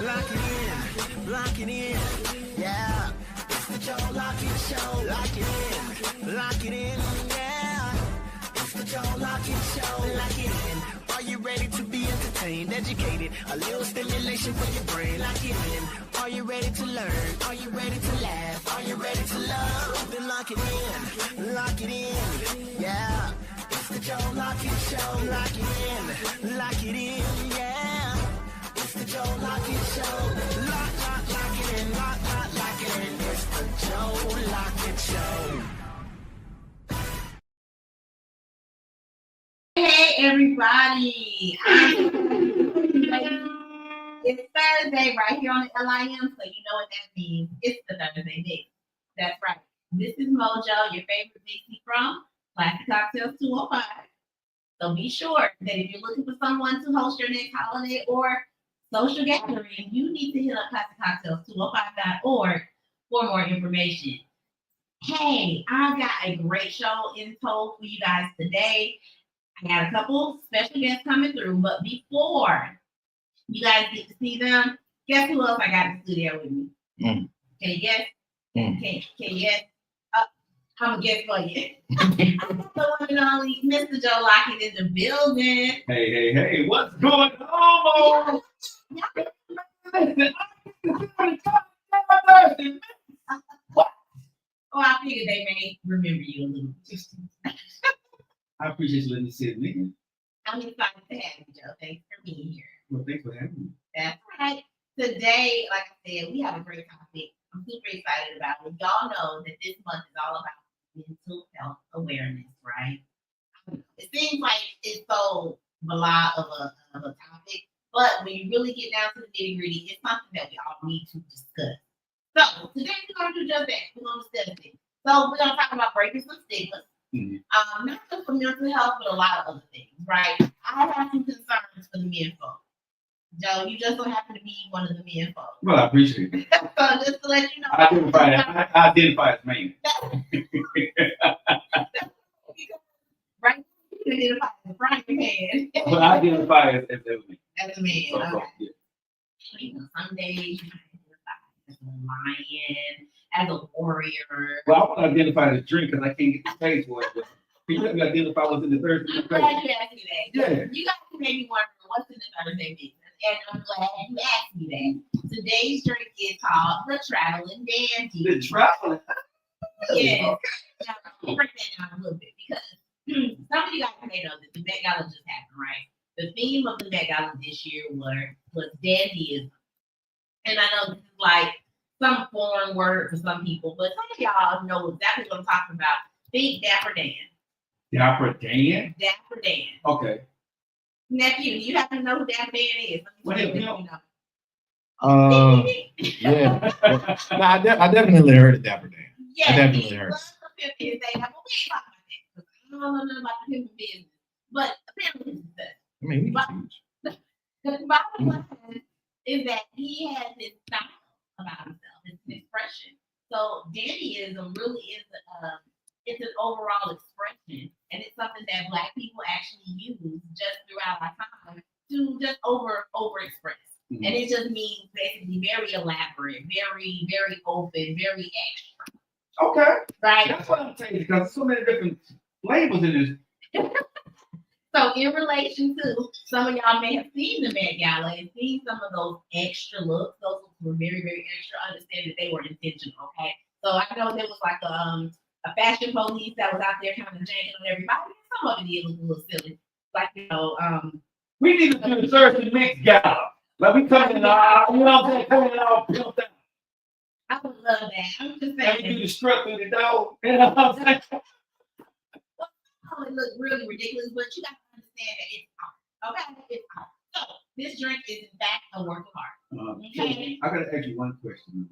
Lock it in, lock it in, yeah. It's the Joe Lockett Show. Lock it in, yeah. It's the Joe Lockett Show. Lock it in. Are you ready to be entertained, educated? A little stimulation for your brain. Lock it in. Are you ready to learn? Are you ready to laugh? Are you ready to love? Then lock it in, yeah. It's the Joe Lockett Show. Lock it in, yeah. It's the Joe Lockett Show. Lock it in, lock it in. It's the Joe Lockett Show. Hey everybody! It's Thursday right here on the LIM, so you know what that means. It's the Thursday mix. That's right. This is Mojo, your favorite mixie from Classic Cocktails 205. So be sure that if you're looking for someone to host your next holiday or social gathering, you need to hit up ClassicCocktails205.org for more information. Hey, I got a great show in tow for you guys today. I got a couple special guests coming through, but before you guys get to see them, guess who else I got in the studio with me? Can you guess? Can you guess? I'm going to guess for you. I got the one and only Mr. Joe Lockett in the building. Hey, what's going on? Oh, I figured they may remember you a little bit. I appreciate you letting me sit with you. I'm excited to have you, Joe. Thanks for being here. Well, thanks for having me. That's right. Today, like I said, we have a great topic. I'm super excited about it. Y'all know that this month is all about mental health awareness, right? It seems like it's so blah of a topic, but when you really get down to the nitty gritty, it's something that we all need to discuss. So today we're going to do just that. We're going to discuss it. So we're going to talk about breaking some stigmas. Not just for mental health, but a lot of other things, right? I have some concerns for the men folk. Joe, you just so happen to be one of the men folk. Well, I appreciate it. So just to let you know. I identify as man. Right? You identify as a frying pan. But I identify as me. As a man. So, Okay. yeah. You know, some days you identify as a lion, as a warrior. Well, I want to identify as a drink because I can't get the taste for it. But can you let me identify what's in the Thursday I'm mix? glad you asked me that. Yeah. You guys may be wondering what's in the Thursday mix. And I'm glad you asked me that. Today's drink is called the Traveling Dandy. The traveling. Yeah. Now, let me break that down a little bit because some of you guys may know that the Met Gala just happened, right? The theme of the Met Gala this year was dandyism. And I know this is like some foreign word for some people, but some of y'all know exactly what I'm talking about. Think Dapper Dan. Dapper Dan? Dapper Dan. Okay. Nephew, you have to know who Dapper Dan is. What is it? Yeah. No, I definitely heard of Dapper Dan. Yeah, I definitely heard. But we ain't talking about that because I don't know nothing about the human business. But apparently, this is that. I mean, he's huge. The bottom line is that he has this style about himself, it's an expression. So dandyism really is it's an overall expression, and it's something that Black people actually use just throughout our time to just over express. And it just means basically very elaborate, very, very open, very extra. Okay. Right? That's what I'm saying because there's so many different flavors in this. So in relation to some of y'all may have seen the Met Gala and seen some of those extra looks. Those looks were very, very extra. Understand that they were intentional, okay? So I know there was like a fashion police that was out there kind of janking on everybody. Some of it did look a little silly. Like, We need to do the Thursday mix gala. Like we coming in all, you know what I'm saying? Coming in all built out. I would love that. I'm just And we saying. do the strut through the door. You know what I'm saying? It look really ridiculous, but you got to understand that it's art. Okay? It's art. So this drink is in fact a work of art. Okay? I gotta ask you one question.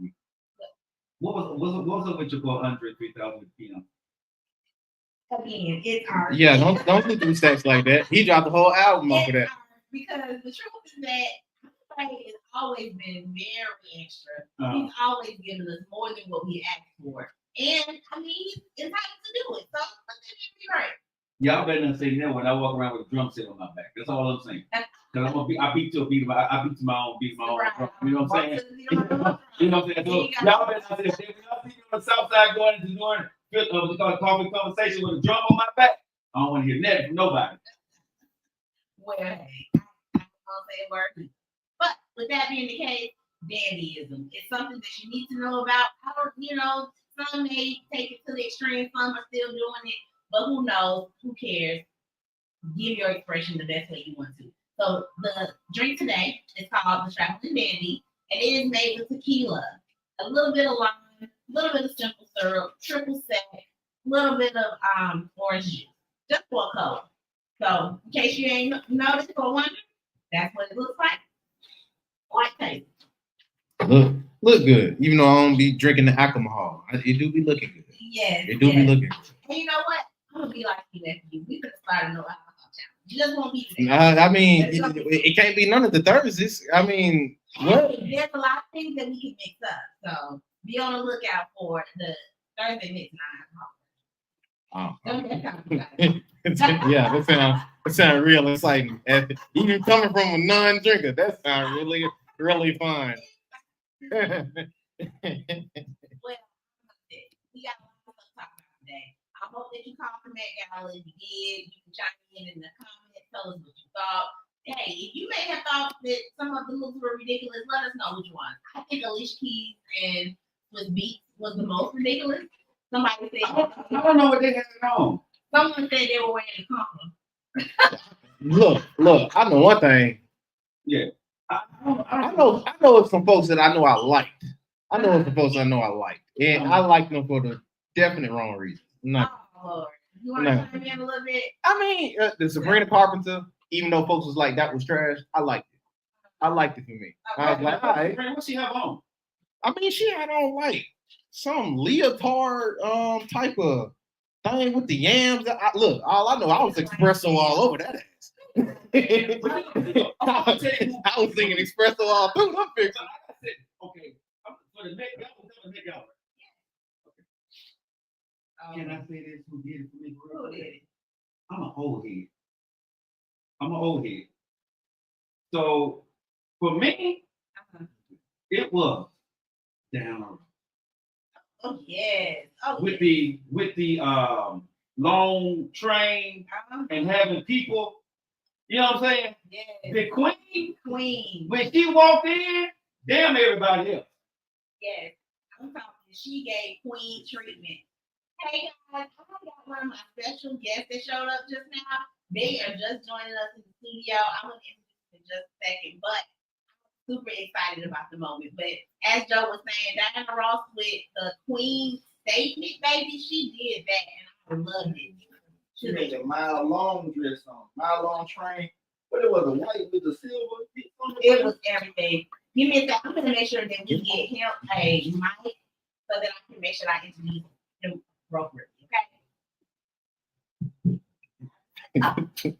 What was up with your boy Andre 3000 PM? Again, it's art. Yeah, don't do stats like that. He dropped the whole album off of that. Because the truth is that Andre has always been very extra. He's always given us more than what we asked for. And I mean, he's entitled to do it. So let that be right. Y'all better not say that when I walk around with a drum set on my back. That's all I'm saying. Cause I beat to my own drum. You know what I'm saying? You know what I'm saying? So y'all better not say that. If y'all see me on the south side going into doing we call it coffee conversation with a drum on my back, I don't want to hear nothing from nobody. Well, hey, I won't say a word. But with that being the case, daddyism is something that you need to know about. I don't, some may take it to the extreme, some are still doing it, but who knows? Who cares? Give your expression the best way you want to. So the drink today is called the Traveling Dandy, and it is made with tequila, a little bit of lime, a little bit of simple syrup, triple sec, a little bit of orange juice, just for a color. So in case you ain't noticed or wonder, that's what it looks like. Quite tasty. Look good. Even though I don't be drinking the alcohol, it do be looking good. Yes. It do be looking good. And you know what? I'm gonna be like you after you. We could start a no alcohol challenge. You just won't be there. I mean, it can't be none of the Thursdays. I mean, what? There's a lot of things that we can mix up. So be on the lookout for the Thursday mix non-alcoholic. Yeah, that sounds real exciting. Even coming from a non-drinker, that sounds really fun. Well, we got a lot of stuff to talk about today. I hope that you called the Met Gala. If you did, you can chime in the comments, tell us what you thought. Hey, if you may have thought that some of the looks were ridiculous, let us know which one. I think Alicia Keys and Swiss Beats was the most ridiculous. Somebody said I don't know what they had on. Someone said they were wearing a compliment. Look, I know one thing. Yeah. I know some folks that I know I liked. I know some folks I know I liked. And I liked them for the definite wrong reason. Oh, Lord. You want to chime in a little bit? I mean, the Sabrina Carpenter, even though folks was like, that was trash, I liked it. I liked it for me. I was like, all right. What she have on? I mean, she had on like some leotard type of thing with the yams. Look, all I know, I was espresso all over that ass. I was singing espresso all through them pictures. Okay, for the next Gala. Can I say this? Who did it for me? Who did it? I'm an old head. So for me, it was down. Oh yes. Oh, with the long train and having people, you know what I'm saying? Yes. The queen, when she walked in, damn everybody else. Yes, I'm talking. She gave queen treatment. Hey guys, I got one of my special guests that showed up just now. They are just joining us in the studio. I'm gonna introduce them in just a second, but I'm super excited about the moment. But as Joe was saying, Diana Ross with the queen statement, baby, she did that, and I loved it. She made a mile-long dress on, mile-long train. But it was a white with the silver. It was everything. Give me a second. I'm gonna make sure that we get him a mic so that I can make sure I introduce him appropriately. Okay. Okay.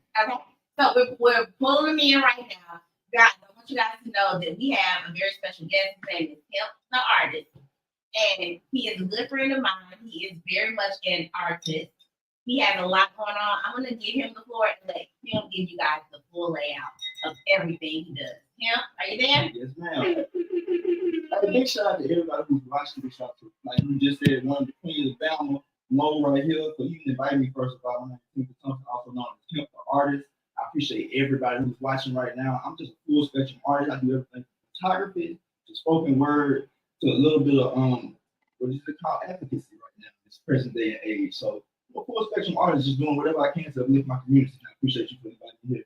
So we're pulling him in right now. Guys, I want you guys to know that we have a very special guest. His name is Hemp, the artist. And he is a good friend of mine. He is very much an artist. He has a lot going on. I'm going to give him the floor and let him give you guys the full layout of everything he does. Hemp, are you there? Yes, ma'am. Big shout out to everybody who's watching this show. Like you just said, one of the queens of Bama, Mo right here. So you can invite me first of all. My name is Thompson, also known as Hemp, the artist. I appreciate everybody who's watching right now. I'm just a full spectrum artist. I do everything from photography to spoken word to a little bit of what is it called, advocacy right now. It's present day and age. So I'm a full spectrum artist, just doing whatever I can to uplift my community. I appreciate you for inviting me here.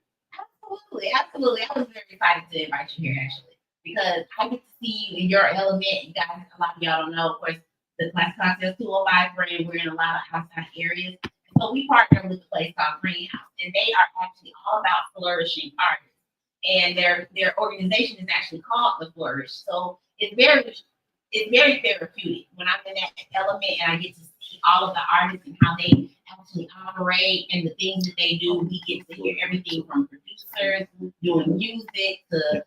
Absolutely. I was very excited to invite you here actually, because I get to see you in your element. You guys, a lot of y'all don't know, of course, the Classic Cocktails 205 brand, we're in a lot of outside areas. So we partner with a place called Greenhouse, and they are actually all about flourishing artists. And their organization is actually called The Flourish. So it's very therapeutic when I'm in that element and I get to see all of the artists and how they actually operate and the things that they do. We get to hear everything from producers doing music to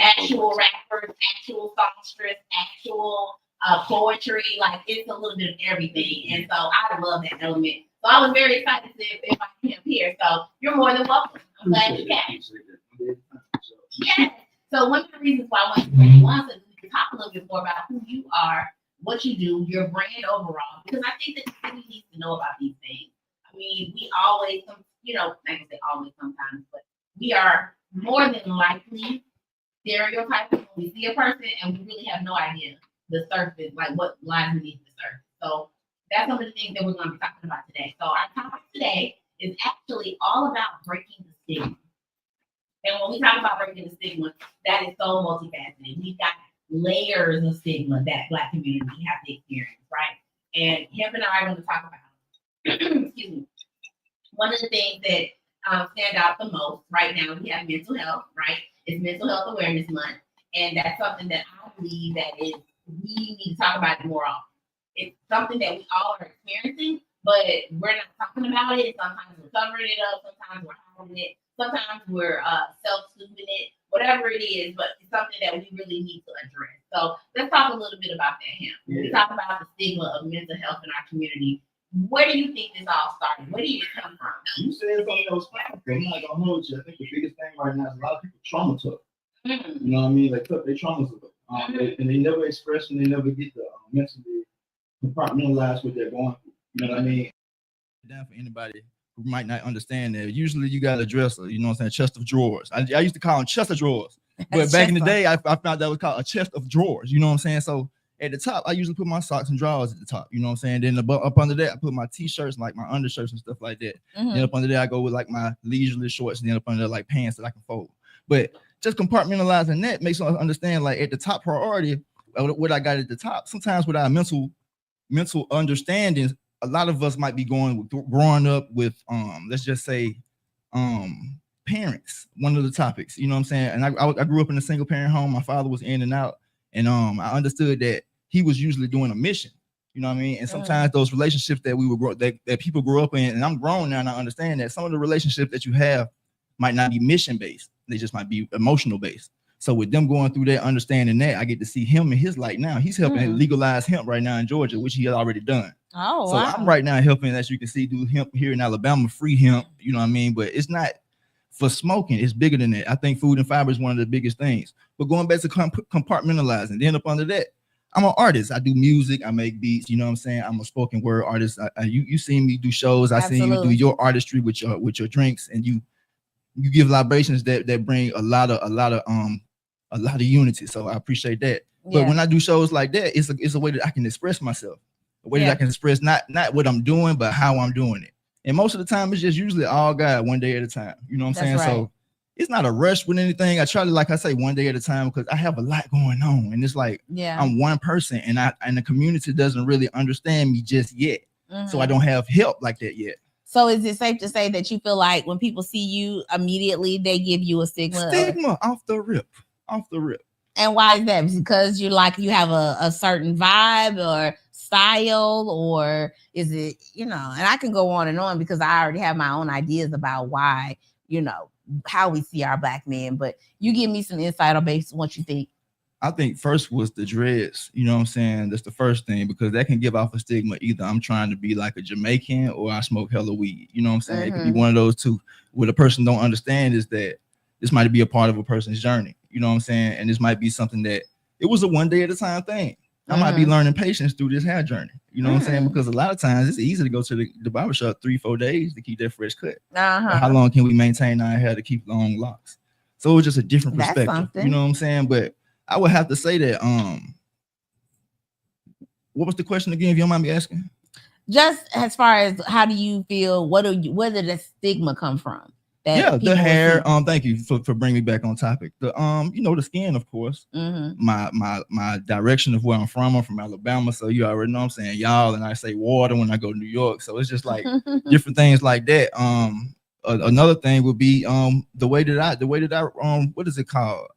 actual rappers, actual songsters, actual poetry. Like it's a little bit of everything. And so I love that element. So I was very excited to invite him here. So you're more than welcome. I'm glad you came. Yes. So one of the reasons why I wanted to bring you on, so we can talk a little bit more about who you are, what you do, your brand overall, because I think that the city needs to know about these things. I mean, we always, you know, I can say always sometimes, but we are more than likely stereotyping when we see a person and we really have no idea the surface, like what lies beneath the surface. So that's some of the things that we're going to be talking about today. So our topic today is actually all about breaking the stigma. And when we talk about breaking the stigma, that is so multifaceted. We've got layers of stigma that Black community have to experience, right? And him and I are going to talk about, excuse me, one of the things that stand out the most right now, we have mental health, right? It's Mental Health Awareness Month. And that's something that I believe that is, we need to talk about it more often. It's something that we all are experiencing, but we're not talking about it. Sometimes we're covering it up. Sometimes we're hiding it. Sometimes we're self-soothing it, whatever it is, but it's something that we really need to address. So let's talk a little bit about that, Him. When we talk about the stigma of mental health in our community, where do you think this all started? Where do you come from? You said something that was powerful. I'm not gonna hold you. I think the biggest thing right now is a lot of people trauma took. You know what I mean? They took their traumas away. And they never express and they never get the mentally compartmentalize what they're going through. You know what I mean? Down for anybody who might not understand that. Usually you got a dresser, you know what I'm saying, chest of drawers. I used to call them chest of drawers. But back in the day, I found that was called a chest of drawers. You know what I'm saying? So at the top, I usually put my socks and drawers at the top. You know what I'm saying? Then up under that, I put my t-shirts, like my undershirts and stuff like that. Then up under there, I go with like my leisurely shorts, and then up under there, like pants that I can fold. But just compartmentalizing that makes us understand, like at the top priority, what I got at the top. Sometimes with our mental understandings, a lot of us might be growing up with let's just say parents, one of the topics, you know what I'm saying? And I grew up in a single parent home. My father was in and out, and I understood that he was usually doing a mission, you know what I mean? And sometimes those relationships that that people grew up in, and I'm grown now and I understand that some of the relationships that you have might not be mission based, they just might be emotional based. So with them going through that, understanding that, I get to see him in his light now. He's helping legalize hemp right now in Georgia, which he had already done. Oh, so wow. I'm right now helping, as you can see, do hemp here in Alabama, free hemp, you know what I mean? But it's not for smoking. It's bigger than that. I think food and fiber is one of the biggest things. But going back to compartmentalizing, then up under that, I'm an artist. I do music. I make beats. You know what I'm saying? I'm a spoken word artist. You seen me do shows. I seen you do your artistry with your drinks, and you give libations that bring a lot of unity. So I appreciate that. Yeah. But when I do shows like that, it's a way that I can express myself. A way that I can express not what I'm doing, but how I'm doing it. And most of the time, it's just usually all God, one day at a time. You know what I'm saying? Right. So it's not a rush with anything. I try to, like I say, one day at a time, because I have a lot going on, and it's like I'm one person, and the community doesn't really understand me just yet. So I don't have help like that yet. So is it safe to say that you feel like when people see you, immediately they give you a stigma? Off the rip. And why is that? Because you have a certain vibe or style, or is it, and I can go on and on, because I already have my own ideas about why, how we see our Black men, but you give me some insight on based on what you think. I think first was the dreads, you know what I'm saying? That's the first thing, because that can give off a stigma. Either I'm trying to be like a Jamaican, or I smoke hella weed, you know what I'm saying? It could be one of those two. What a person don't understand is that this might be a part of a person's journey, you know what I'm saying? And this might be something that it was a one day at a time thing. I might be learning patience through this hair journey. You know what I'm saying? Because a lot of times it's easy to go to the barbershop 3-4 days to keep that fresh cut. How long can we maintain our hair to keep long locks? So it was just a different perspective. You know what I'm saying? But I would have to say that, what was the question again, if you don't mind me asking? Just as far as how do you feel, where did the stigma come from? The hair. Thank you for bringing me back on topic. The the skin, of course. My direction of where I'm from Alabama, so you already know I'm saying y'all, and I say water when I go to New York. So it's just like different things like that. Another thing would be the way that I what is it called?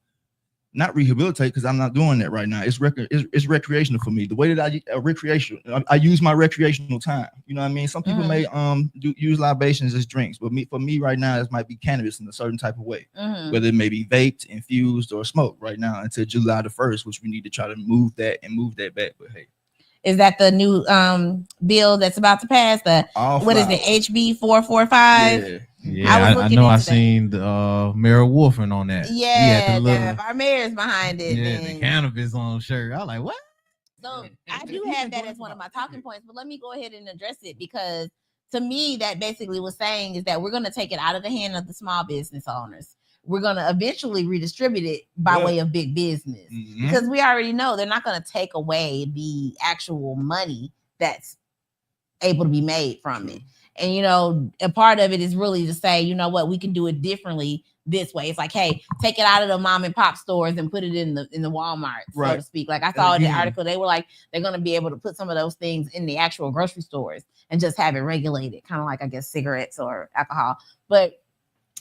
Not rehabilitate, because I'm not doing that right now. It's recreational for me. The way that I use my recreational time. You know what I mean? Some people may use libations as drinks, but for me right now, it might be cannabis in a certain type of way, whether it may be vaped, infused, or smoked right now until July the 1st, which we need to try to move that back. But hey. Is that the new bill that's about to pass? What is it? HB 445. Yeah, I know. I seen the Mayor Wolfen on that. Yeah, our mayor's behind it. Yeah, the cannabis on shirt. I was like, what? So I do have that as one of my talking points, but let me go ahead and address it, because to me, that basically was saying is that we're going to take it out of the hand of the small business owners. We're going to eventually redistribute it by way of big business, because we already know they're not going to take away the actual money that's able to be made from it. And, you know, a part of it is really to say, you know what, we can do it differently this way. It's like, hey, take it out of the mom and pop stores and put it in the Walmart, so to speak. Like I saw in the article, they were like, they're going to be able to put some of those things in the actual grocery stores and just have it regulated, kind of like, I guess, cigarettes or alcohol. But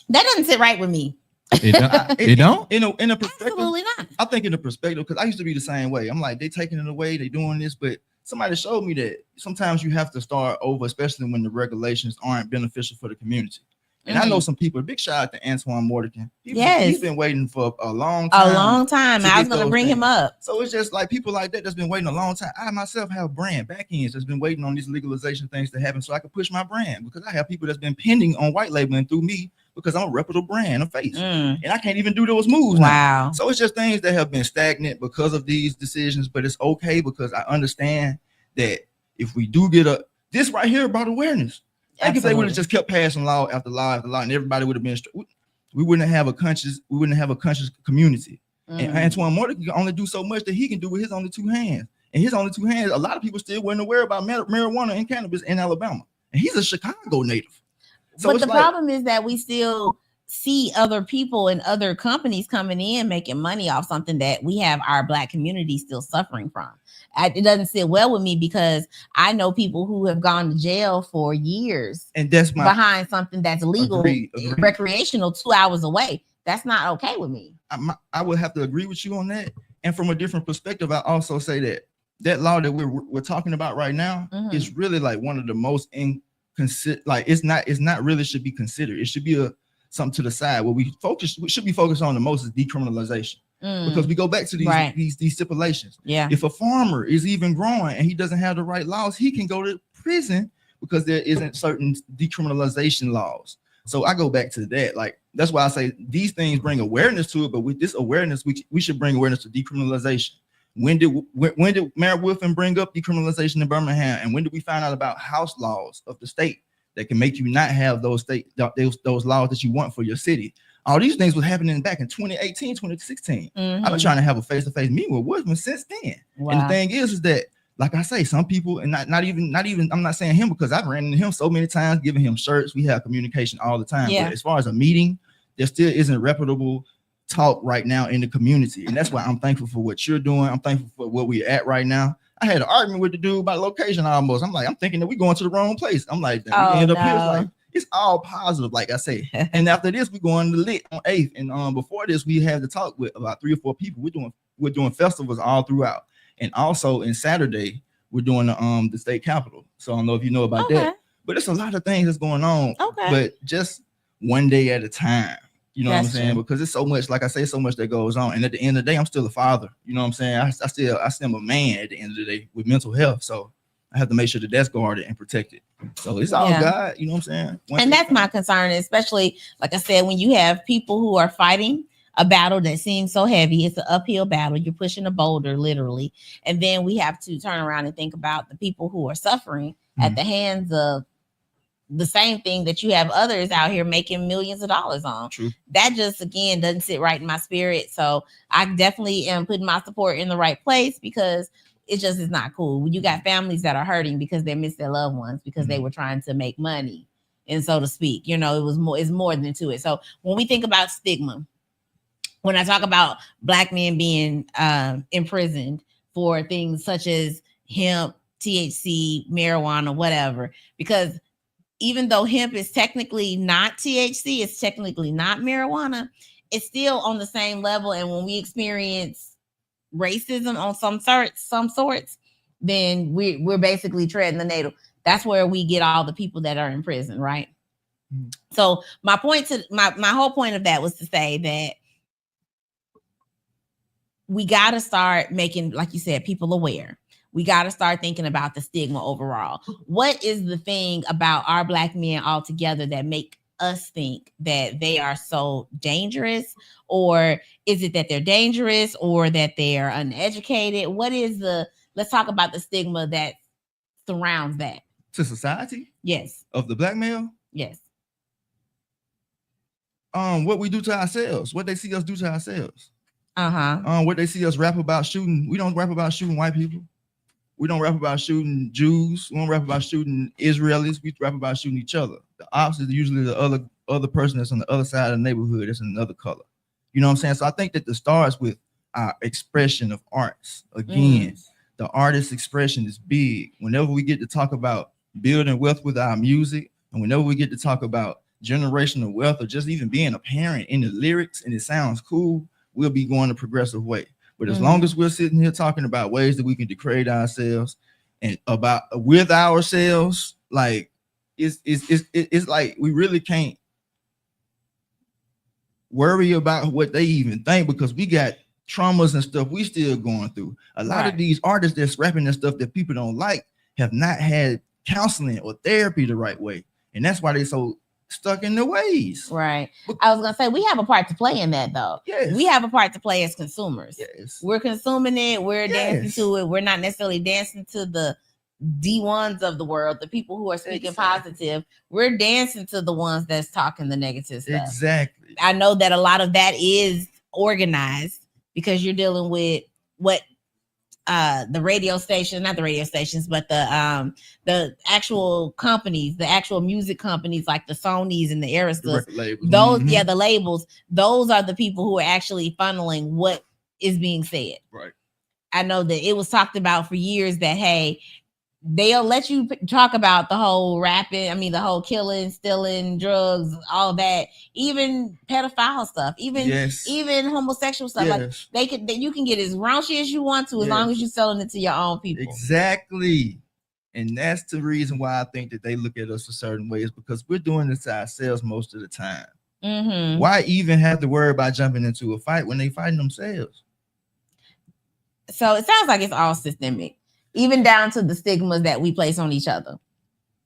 that doesn't sit right with me. It don't? In a perspective, absolutely not. I think in a perspective, because I used to be the same way. I'm like, they taking it away, they doing this, but somebody showed me that sometimes you have to start over, especially when the regulations aren't beneficial for the community. And I know some people. Big shout out to Antoine Mordican. He's been waiting for a long time. A long time. I was going to bring him up. So it's just like people like that that's been waiting a long time. I myself have brand back ends that's been waiting on these legalization things to happen so I can push my brand, because I have people that's been pending on white labeling through me because I'm a reputable brand, a face. And I can't even do those moves now. So it's just things that have been stagnant because of these decisions, but it's okay because I understand that if we do get this right here about awareness, like if they would have just kept passing law after law after law, and everybody would have been, we wouldn't have a conscious community. And Antoine Mordican can only do so much that he can do with his only two hands. And his only two hands, a lot of people still weren't aware about marijuana and cannabis in Alabama. And he's a Chicago native. So but the problem is that we still see other people and other companies coming in making money off something that we have our Black community still suffering from. It doesn't sit well with me, because I know people who have gone to jail for years, and that's behind something that's legal, recreational, 2 hours away. That's not okay with me. I would have to agree with you on that. And from a different perspective, I also say that law that we're talking about right now is really like one of the most it's not really should be considered. It should be something to the side where we should be focused on the most is decriminalization. Because we go back to these stipulations. If a farmer is even growing and he doesn't have the right laws, he can go to prison because there isn't certain decriminalization laws. So I go back to that. Like, that's why I say these things bring awareness to it, but with this awareness, we should bring awareness to decriminalization. When did Mayor Wolfen bring up decriminalization in Birmingham? And when did we find out about house laws of the state that can make you not have those laws that you want for your city? All these things was happening back in 2018, 2016. I've been trying to have a face-to-face meeting with Woodman since then. And the thing is that, like I say, some people, and not even, I'm not saying him because I've ran into him so many times, giving him shirts. We have communication all the time. But as far as a meeting, there still isn't reputable talk right now in the community. And that's why I'm thankful for what you're doing. I'm thankful for where we're at right now. I had an argument with the dude about location almost. I'm thinking that we're going to the wrong place. I'm like, we end up here. It's like, it's all positive, like I say. And after this, we're going to Lit on 8th. And before this, we had to talk with about 3 or 4 people. We're doing festivals all throughout. And also in Saturday, we're doing the state capitol. So I don't know if you know about that. But it's a lot of things that's going on. But just one day at a time. You know what I'm saying? Because it's so much, like I say, so much that goes on. And at the end of the day, I'm still a father. You know what I'm saying? I still am a man at the end of the day with mental health. So I have to make sure that that's guarded and protected. So it's all God, you know what I'm saying? And that's my concern, especially, like I said, when you have people who are fighting a battle that seems so heavy. It's an uphill battle. You're pushing a boulder, literally. And then we have to turn around and think about the people who are suffering at the hands of the same thing that you have others out here making millions of dollars on. That just, again, doesn't sit right in my spirit. So I definitely am putting my support in the right place, because it just is not cool. When you got families that are hurting because they missed their loved ones because they were trying to make money, and so to speak, you know, it's more than to it. So when we think about stigma, when I talk about Black men being imprisoned for things such as hemp, THC, marijuana, whatever, because even though hemp is technically not THC, it's technically not marijuana, it's still on the same level. And when we experience racism on some sorts, then we're basically treading the needle. That's where we get all the people that are in prison, right? So my whole point of that was to say that we got to start making, like you said, people aware. We got to start thinking about the stigma overall. What is the thing about our Black men altogether that make us think that they are so dangerous? Or is it that they're dangerous or that they're uneducated? What is let's talk about the stigma that surrounds that. To society? Yes. Of the Black male? Yes. What we do to ourselves, what they see us do to ourselves. Uh-huh. What they see us rap about shooting. We don't rap about shooting white people. We don't rap about shooting Jews. We don't rap about shooting Israelis. We rap about shooting each other. The opposite is usually the other person that's on the other side of the neighborhood that's in another color. You know what I'm saying? So I think that it starts with our expression of arts. Again, the artist expression is big. Whenever we get to talk about building wealth with our music, and whenever we get to talk about generational wealth or just even being a parent in the lyrics and it sounds cool, we'll be going a progressive way. But as long as we're sitting here talking about ways that we can degrade ourselves and about with ourselves, like it's like we really can't worry about what they even think, because we got traumas and stuff we still going through. A lot of these artists that's rapping and stuff that people don't like have not had counseling or therapy the right way, and that's why they so stuck in their ways. Right. I was gonna say we have a part to play in that though. Yes. We have a part to play as consumers. Yes. We're consuming it, we're dancing to it. We're not necessarily dancing to the D1s of the world, the people who are speaking positive. We're dancing to the ones that's talking the negative stuff. Exactly. I know that a lot of that is organized because you're dealing with what the radio station, not the radio stations, but the actual companies, the actual music companies like the Sonys and the Aristas, those the labels, those are the people who are actually funneling what is being said. Right. I know that it was talked about for years that, hey, they'll let you talk about the whole rapping, the whole killing, stealing, drugs, all that, even pedophile stuff, even homosexual stuff. Like you can get as raunchy as you want to, as long as you're selling it to your own people. Exactly. And that's the reason why I think that they look at us a certain way, is because we're doing this to ourselves most of the time. Why even have to worry about jumping into a fight when they fighting themselves? So it sounds like it's all systemic, even down to the stigmas that we place on each other.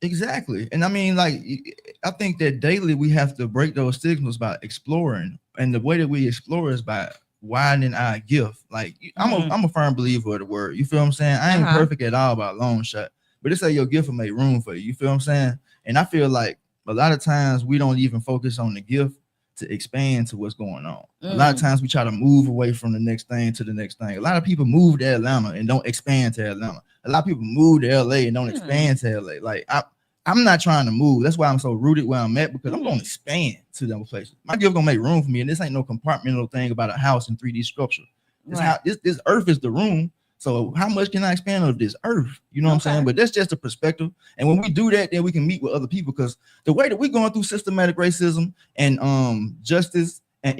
Exactly. And I think that daily we have to break those stigmas by exploring. And the way that we explore is by widening our gift. Like I'm a firm believer of the word. You feel what I'm saying? I ain't perfect at all by a long shot, but it's like your gift will make room for you. You feel what I'm saying? And I feel like a lot of times we don't even focus on the gift to expand to what's going on. A lot of times we try to move away from the next thing to the next thing. A lot of people move to Atlanta and don't expand to Atlanta. A lot of people move to LA and don't expand to LA. Like I'm not trying to move. That's why I'm so rooted where I'm at, because I'm going to expand to them places. My gift gonna make room for me, and this ain't no compartmental thing about a house in 3D structure. This earth is the room. So how much can I expand of this earth? You know what I'm saying? But that's just a perspective. And when we do that, then we can meet with other people, because the way that we're going through systematic racism and justice and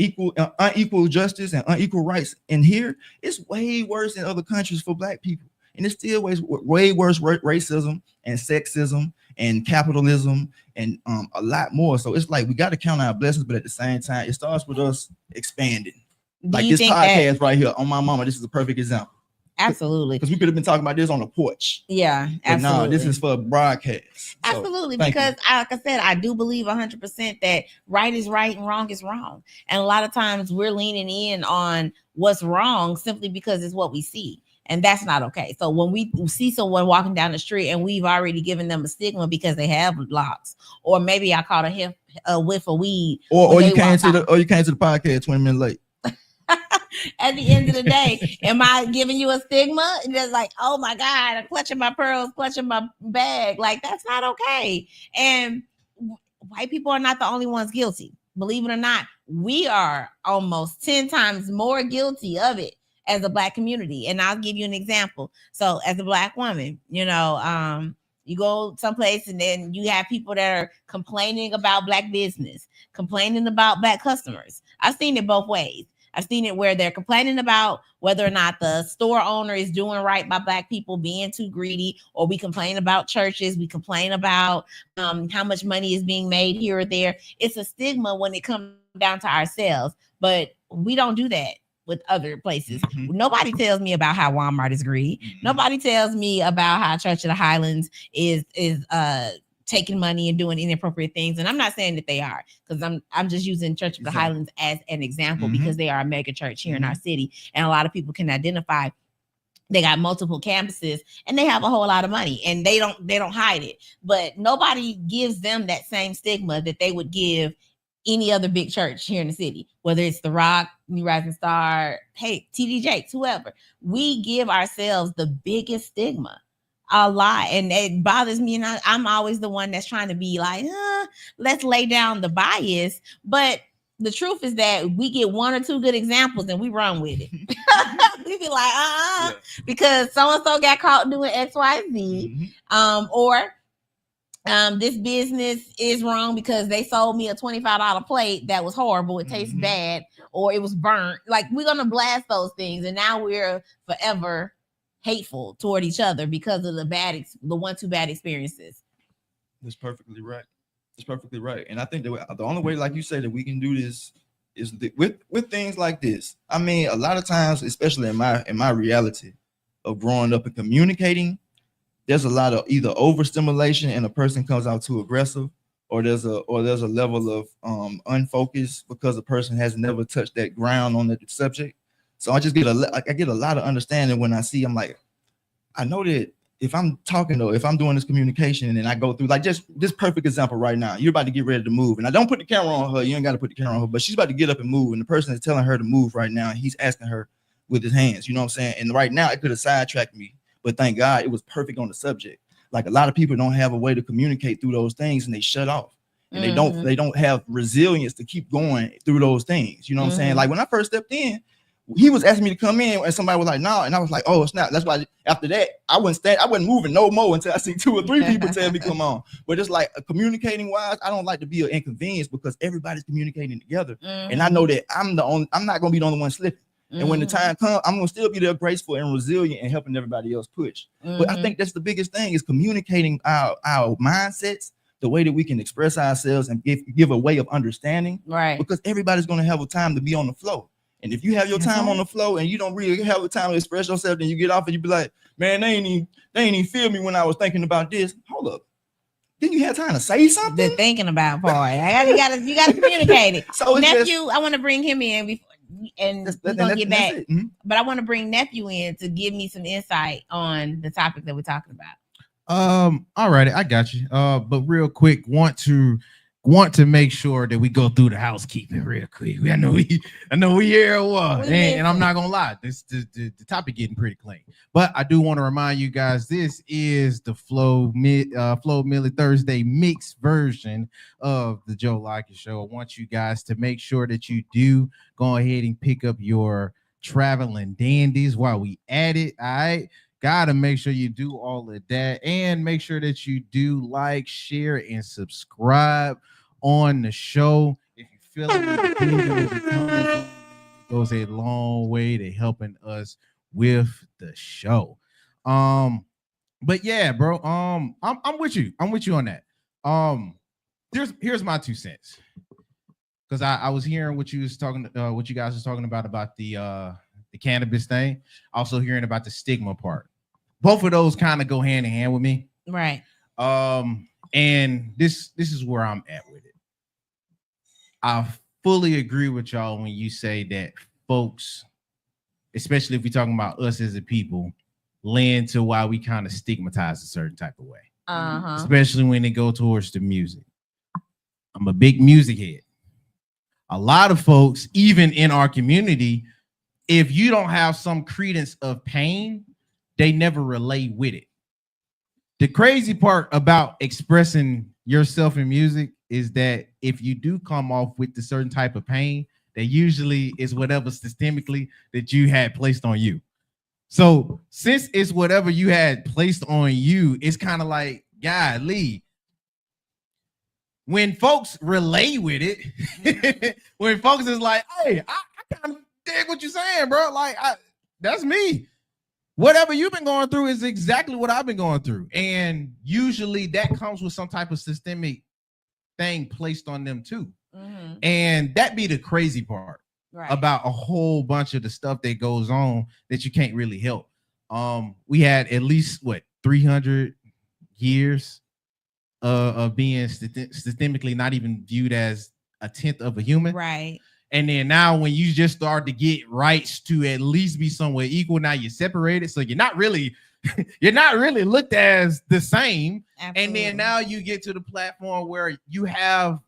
unequal justice and unequal rights in here, it's way worse in other countries for Black people. And it's still way worse racism and sexism and capitalism and a lot more. So it's like we got to count our blessings, but at the same time, it starts with us expanding. Like this podcast right here on my mama, this is a perfect example. Absolutely. Because we could have been talking about this on the porch. Yeah, absolutely. No, this is for broadcast. Absolutely. Because like I said, I do believe 100% that right is right and wrong is wrong. And a lot of times we're leaning in on what's wrong simply because it's what we see. And that's not okay. So when we see someone walking down the street and we've already given them a stigma because they have locks, or maybe I caught a whiff of weed, or you came to the podcast 20 minutes late. At the end of the day, am I giving you a stigma? And it's like, oh my God, I'm clutching my pearls, clutching my bag. Like, that's not okay. And white people are not the only ones guilty. Believe it or not, we are almost 10 times more guilty of it as a Black community. And I'll give you an example. So as a Black woman, you go someplace and then you have people that are complaining about Black business, complaining about Black customers. I've seen it both ways. I've seen it where they're complaining about whether or not the store owner is doing right by Black people, being too greedy, or we complain about churches. We complain about how much money is being made here or there. It's a stigma when it comes down to ourselves, but we don't do that. with other places. Nobody tells me about how Walmart is greedy. Nobody tells me about how Church of the Highlands is taking money and doing inappropriate things. And I'm not saying that they are, because I'm just using Church of the Highlands as an example because they are a mega church here in our city, and a lot of people can identify. They got multiple campuses and they have a whole lot of money, and they don't hide it. But nobody gives them that same stigma that they would give any other big church here in the city, whether it's The Rock, New Rising Star, hey, TD Jakes, whoever. We give ourselves the biggest stigma a lot, and it bothers me. And I'm always the one that's trying to be like, let's lay down the bias. But the truth is that we get one or two good examples and we run with it. We be like, because so-and-so got caught doing X, Y, Z. Or this business is wrong because they sold me a $25 plate that was horrible. It tastes bad, or it was burnt. Like, we're going to blast those things. And now we're forever hateful toward each other because of the one, two bad experiences. That's perfectly right. That's perfectly right. And I think that the only way, like you say, that we can do this is with things like this. I mean, a lot of times, especially in my reality of growing up and communicating, there's a lot of either overstimulation and a person comes out too aggressive, or there's a level of unfocused because the person has never touched that ground on the subject. So I just get a lot of understanding when I see. I'm like, I know that if I'm talking, though, if I'm doing this communication and I go through, like, just this perfect example right now, you're about to get ready to move, and I don't put the camera on her. You ain't got to put the camera on her, but she's about to get up and move, and the person is telling her to move right now. And he's asking her with his hands, you know what I'm saying? And right now it could have sidetracked me, but thank God it was perfect on the subject. Like, a lot of people don't have a way to communicate through those things, and they shut off, and they don't have resilience to keep going through those things. You know what I'm saying? Like, when I first stepped in, he was asking me to come in, and somebody was like, "No," and I was like, "Oh, it's not." That's why after that, I wasn't moving no more until I see 2 or 3 people tell me come on. But it's like, communicating wise, I don't like to be an inconvenience because everybody's communicating together, and I know that I'm not gonna be the only one slipping. And when the time comes, I'm gonna still be there, graceful and resilient, and helping everybody else push. But I think that's the biggest thing, is communicating our mindsets, the way that we can express ourselves and give a way of understanding. Right. Because everybody's gonna have a time to be on the flow. And if you have your time on the flow and you don't really have the time to express yourself, then you get off and you be like, man, they ain't even feel me when I was thinking about this. Hold up. Didn't you have time to say something? The thinking about part. You gotta communicate it. So nephew, I want to bring him in before, and we're gonna get back. But I want to bring nephew in to give me some insight on the topic that we're talking about. All righty, I got you. But real quick, want to make sure that we go through the housekeeping real quick. I know we here and I'm not gonna lie, the topic getting pretty clean. But I do want to remind you guys, this is the Flo Millie Thursday mix version of the Joe Lockett Show. I want you guys to make sure that you do go ahead and pick up your traveling dandies while we at it. All right. Gotta make sure you do all of that, and make sure that you do like, share, and subscribe on the show. If you feel it goes a long way to helping us with the show. But yeah, bro. I'm with you. I'm with you on that. Here's my 2 cents. Because I was hearing what you guys was talking about the cannabis thing. Also hearing about the stigma part. Both of those kind of go hand in hand with me. Right. And this is where I'm at with it. I fully agree with y'all when you say that folks, especially if we're talking about us as a people, lend to why we kind of stigmatize a certain type of way. Especially when they go towards the music. I'm a big music head. A lot of folks, even in our community, if you don't have some credence of pain, they never relate with it. The crazy part about expressing yourself in music is that if you do come off with a certain type of pain, that usually is whatever systemically that you had placed on you. So since it's whatever you had placed on you, it's kind of like, golly, when folks relate with it, when folks is like, hey, I kind of dig what you're saying, bro. Like, that's me. Whatever you've been going through is exactly what I've been going through. And usually that comes with some type of systemic thing placed on them too. And that be the crazy part. about a whole bunch of the stuff that goes on that you can't really help. We had at least 300 years of being systemically not even viewed as a tenth of a human. Right. And then now when you just start to get rights to at least be somewhere equal, now you're separated. So you're not really looked as the same. Absolutely. And then now you get to the platform where you have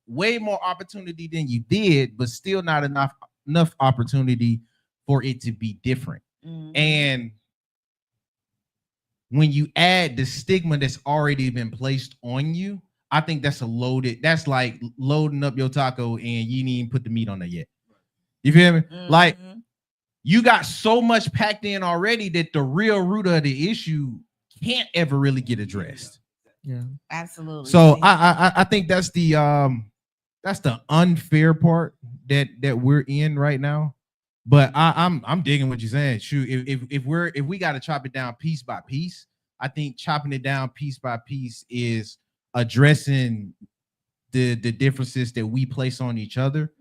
way more opportunity than you did, but still not enough opportunity for it to be different. Mm-hmm. And when you add the stigma that's already been placed on you, I think that's that's like loading up your taco and you didn't even put the meat on there yet. You feel me? Mm-hmm. Like you got so much packed in already that the real root of the issue can't ever really get addressed. Yeah, absolutely. So I think that's the unfair part that we're in right now. But I'm digging what you're saying. Shoot, if we got to chop it down piece by piece, I think chopping it down piece by piece is addressing the differences that we place on each other,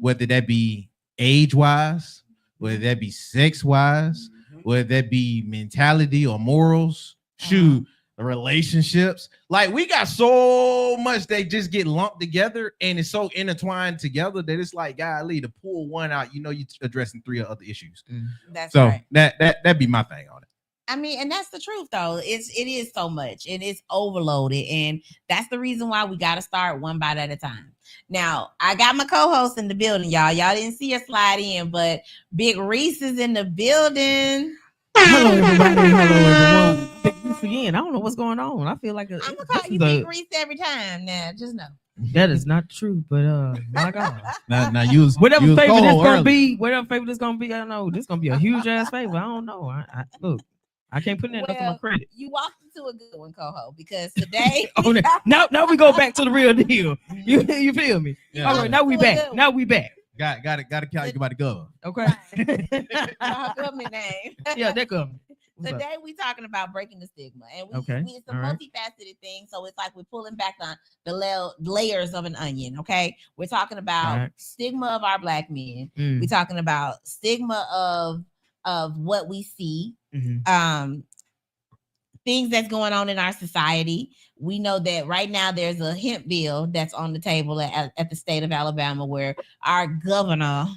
whether that be age wise, whether that be sex wise, whether that be mentality or morals. Shoot, relationships. Like we got so much they just get lumped together and it's so intertwined together that it's like, golly, to pull one out, you're addressing 3 other issues. That's so right. That'd be my thing on it. I mean, and that's the truth though. It is so much and it's overloaded. And that's the reason why we got to start one bite at a time. Now, I got my co-host in the building, y'all. Y'all didn't see her slide in, but Big Reese is in the building. Hello, everybody. Hello, everyone. Big Reese again. I don't know what's going on. I feel like I'm gonna call you Big Reese every time. Now, just know that is not true. But my God, now you was whatever you was favor this gonna early. be, whatever favor this gonna be. I don't know. This gonna be a huge ass favor. I don't know. I look. I can't put that on my credit. You walked into a good one, Coho, because today. now we go back to the real deal. You feel me? Yeah. All right, now we back. Now we back. Got to tell you about the government. Okay. Government name. Yeah, that government. Today we talking about breaking the stigma, and it's a multifaceted thing. So it's like we're pulling back on the layers of an onion. Okay, we're talking about stigma of our Black men. We're talking about stigma of what we see, things that's going on in our society. We know that right now there's a hemp bill that's on the table at the state of Alabama, where our governor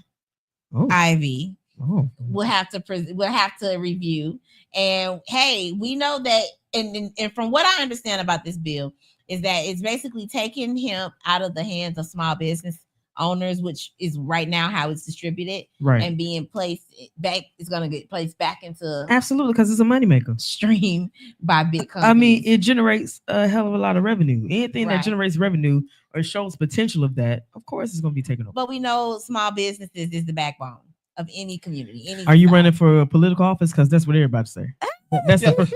Ivy will have to review. And hey, we know that, and from what I understand about this bill is that it's basically taking hemp out of the hands of small business owners, which is right now how it's distributed, and being placed back. It's going to get placed back into absolutely because it's a moneymaker stream by big companies. I mean, it generates a hell of a lot of revenue. Anything that generates revenue or shows potential of that, of course, it's going to be taken over. But we know small businesses is the backbone of any community. Are you running for a political office? Because that's what everybody's saying. That's hold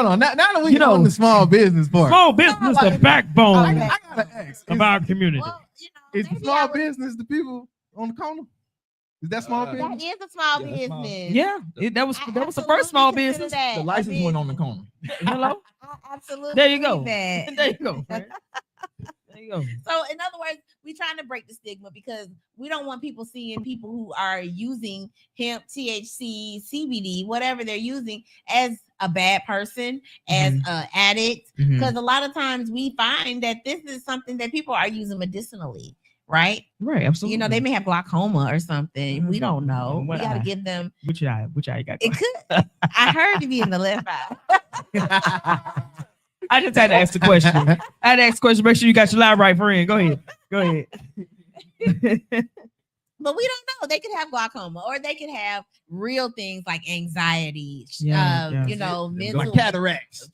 on. Now that we know the small business part. Small business is the backbone I gotta ask, of our community. Well, is the small business the people on the corner? Is that small business? That is a small business. Yeah, that was the first small business. The license went on the corner. Hello. Absolutely. There you go. There you go. There you go. So, in other words, we're trying to break the stigma because we don't want people seeing people who are using hemp, THC, CBD, whatever they're using, as a bad person, as an addict. Because a lot of times we find that this is something that people are using medicinally, right? Right, absolutely. You know, they may have glaucoma or something. We don't know. We got to give them. Which eye you got? It could. I heard to be in the left eye. I just had to ask the question. I had to ask the question. Make sure you got your lie right, friend. Go ahead. But we don't know. They could have glaucoma, or they could have real things like anxiety. Mental like cataracts.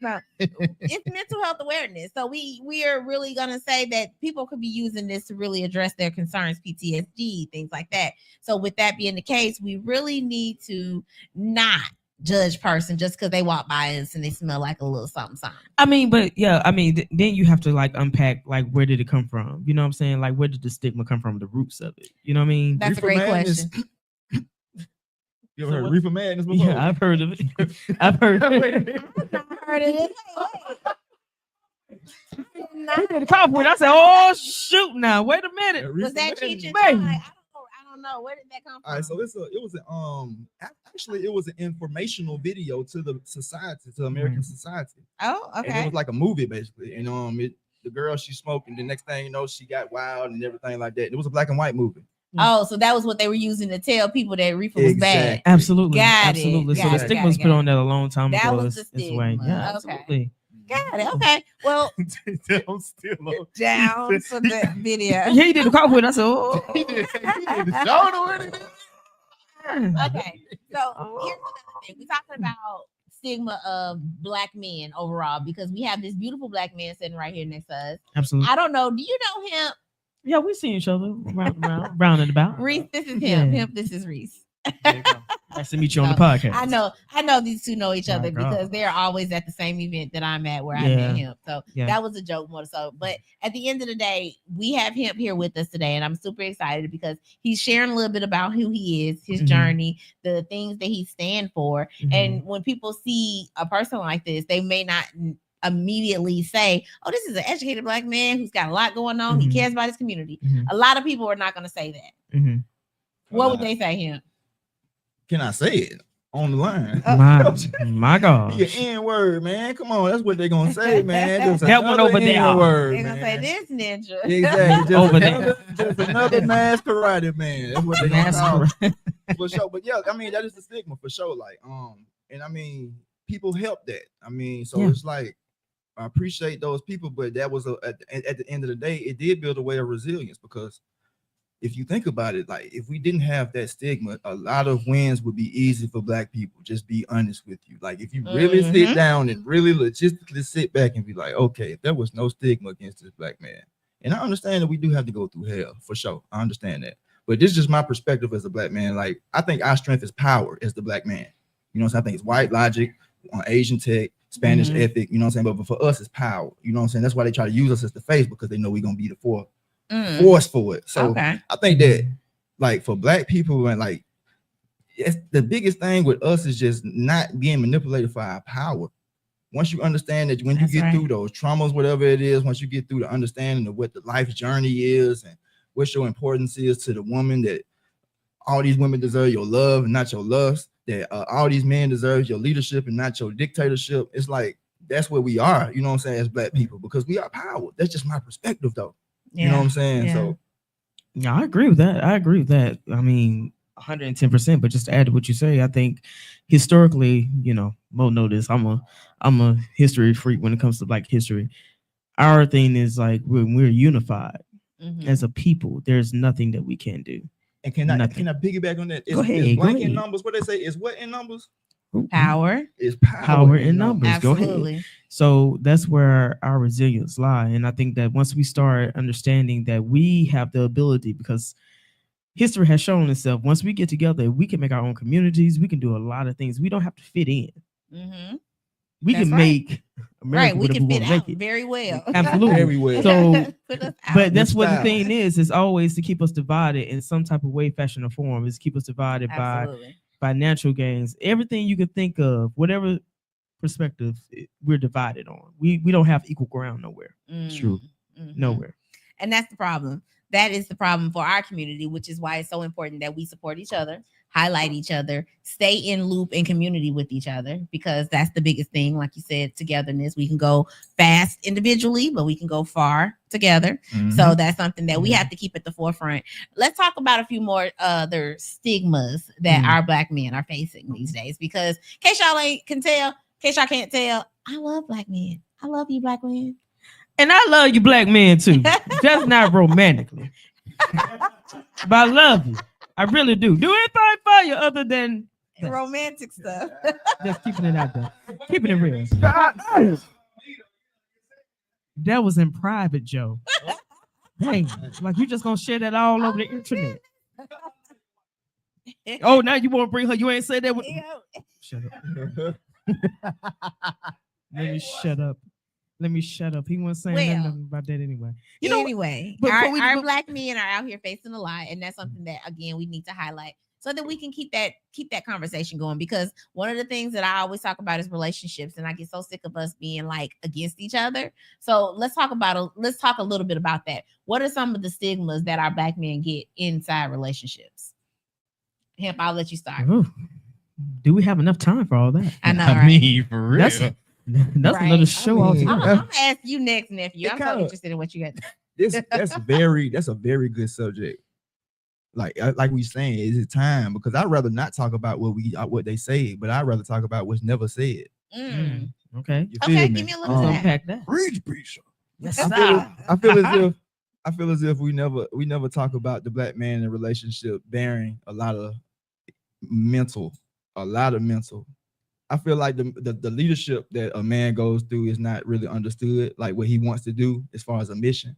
No, it's mental health awareness. So we are really gonna say that people could be using this to really address their concerns, PTSD, things like that. So with that being the case, we really need to not judge person just because they walk by us and they smell like a little something. I mean, but yeah, I mean, then you have to like unpack like where did it come from? You know what I'm saying? Like where did the stigma come from? The roots of it. You know what I mean? That's a great question. You ever heard of reefer madness before? Yeah, I've heard of it. I've heard of it. I've not heard of it. He did a call for it. I said, "Oh shoot! Now wait a minute." Was that Cheech and Baby. Chong? I don't know. Where did that come from? All right, so it was actually it was an informational video to the society, to American society. Oh, And it okay. was like a movie basically. And the girl she smoked, and the next thing you know, she got wild and everything like that. It was a black and white movie. Oh, so that was what they were using to tell people that reefer was bad. Absolutely. Got it. Absolutely. So Got the it, stigma got was it, put got on that a long time That ago. was the It's way. stigma. Yeah, Okay. absolutely. Got it. Okay. Well, I'm still on. down for that video. He did a call for it. I said, "Oh." He did the show with it. Okay. So here's another thing. We're talking about stigma of black men overall because we have this beautiful black man sitting right here next to us. Absolutely. I don't know. Do you know him? Yeah, we seen each other round and about. Reese, this is him. Yeah. Him, this is Reese. Nice to meet you on the podcast. I know these two know each My other God. because they're always at the same event that I'm at where I Yeah. met him. So Yeah. that was a joke more so. But at the end of the day, we have him here with us today, and I'm super excited because he's sharing a little bit about who he is, his Mhm. journey, the things that he stands for. Mhm. And when people see a person like this, they may not immediately say, "Oh, this is an educated black man who's got a lot going on. Mhm. He cares about his community." Mhm. A lot of people are not going to say that. Mhm. What would they say him? Can I say it on the line? My God. You N-word, man. Come on, that's what they're gonna say, man. Just That one another over there. N-word, They're going to say man. this ninja. Exactly. Just Over just another mass karate man. That's what they're gonna call it. For sure. But yeah, I mean, that is the stigma for sure. Like, and I mean, people help that. I mean, so Yeah. it's like I appreciate those people, but that was at the end of the day, it did build a way of resilience because if you think about it, like if we didn't have that stigma, a lot of wins would be easy for black people. Just be honest with you. Like if you really sit down and really logistically sit back and be like, okay, if there was no stigma against this black man, and I understand that we do have to go through hell for sure. I understand that. But this is just my perspective as a black man. Like I think our strength is power as the black man. You know what I'm saying? I think it's white logic, Asian tech, Spanish ethic, you know what I'm saying? But for us, it's power. You know what I'm saying? That's why they try to use us as the face because they know we're gonna be the force for it. So Okay. I think that like for black people and like it's the biggest thing with us is just not being manipulated for our power. Once you understand that when you get through those traumas, whatever it is, once you get through the understanding of what the life journey is and what your importance is to the woman, that all these women deserve your love and not your lust, that all these men deserve your leadership and not your dictatorship. It's like that's where we are, you know what I'm saying, as black people, because we are power. That's just my perspective though. You know what I'm saying? So yeah, I agree with that. I mean, 110%. But just to add to what you say, I think historically, Mo know this. I'm a history freak when it comes to black history. Our thing is like when we're unified as a people, there's nothing that we can't do. And can I piggyback on that? Go ahead. Is blank in numbers? What they say is what in numbers? Power. Is power in numbers. Absolutely. Go ahead. So that's where our resilience lie. And I think that once we start understanding that we have the ability, because history has shown itself, once we get together, we can make our own communities. We can do a lot of things. We don't have to fit in. We can make America we can fit out make it. very well. Absolutely. Very well. So, but that's With what the style. thing is always to keep us divided in some type of way, fashion, or form, is keep us divided by financial gains. Everything you could think of, whatever perspective, we're divided on. We don't have equal ground nowhere. True. Nowhere. And that's the problem. That is the problem for our community, which is why it's so important that we support each other, highlight each other, stay in loop and community with each other, because that's the biggest thing. Like you said, togetherness. We can go fast individually, but we can go far together. So that's something that we have to keep at the forefront. Let's talk about a few more other stigmas that our black men are facing these days, because in case y'all can't tell, I love black men. I love you, black men. And I love you black men too. Just not romantically. But I love you. I really do. Do anything for you other than romantic stuff. Just keeping it out there. Keeping it real. That was in private, Joe. Dang. Like you just gonna share that all over the internet. Oh, now you want to bring her. You ain't said that with Shut up. Let me shut up. He wasn't saying nothing about that anyway. Anyway, but our black men are out here facing a lot, and that's something that, again, we need to highlight so that we can keep that conversation going. Because one of the things that I always talk about is relationships, and I get so sick of us being like against each other. So let's talk a little bit about that. What are some of the stigmas that our Black men get inside relationships? Hemp, I'll let you start. Ooh. Do we have enough time for all that? I know, I right? mean, for real. That's Right. another show altogether. I'm gonna ask you next, nephew. I'm so kinda- interested in what you got. That's a very good subject. Like we saying, is it time? Because I'd rather not talk about what they say, but I'd rather talk about what's never said. Okay. You feel Okay, me? give me a little Let's of that. unpack that. Preach, preacher. Yes, I feel as if we never talk about the Black man in a relationship bearing a lot of mental. I feel like the leadership that a man goes through is not really understood, like what he wants to do as far as a mission.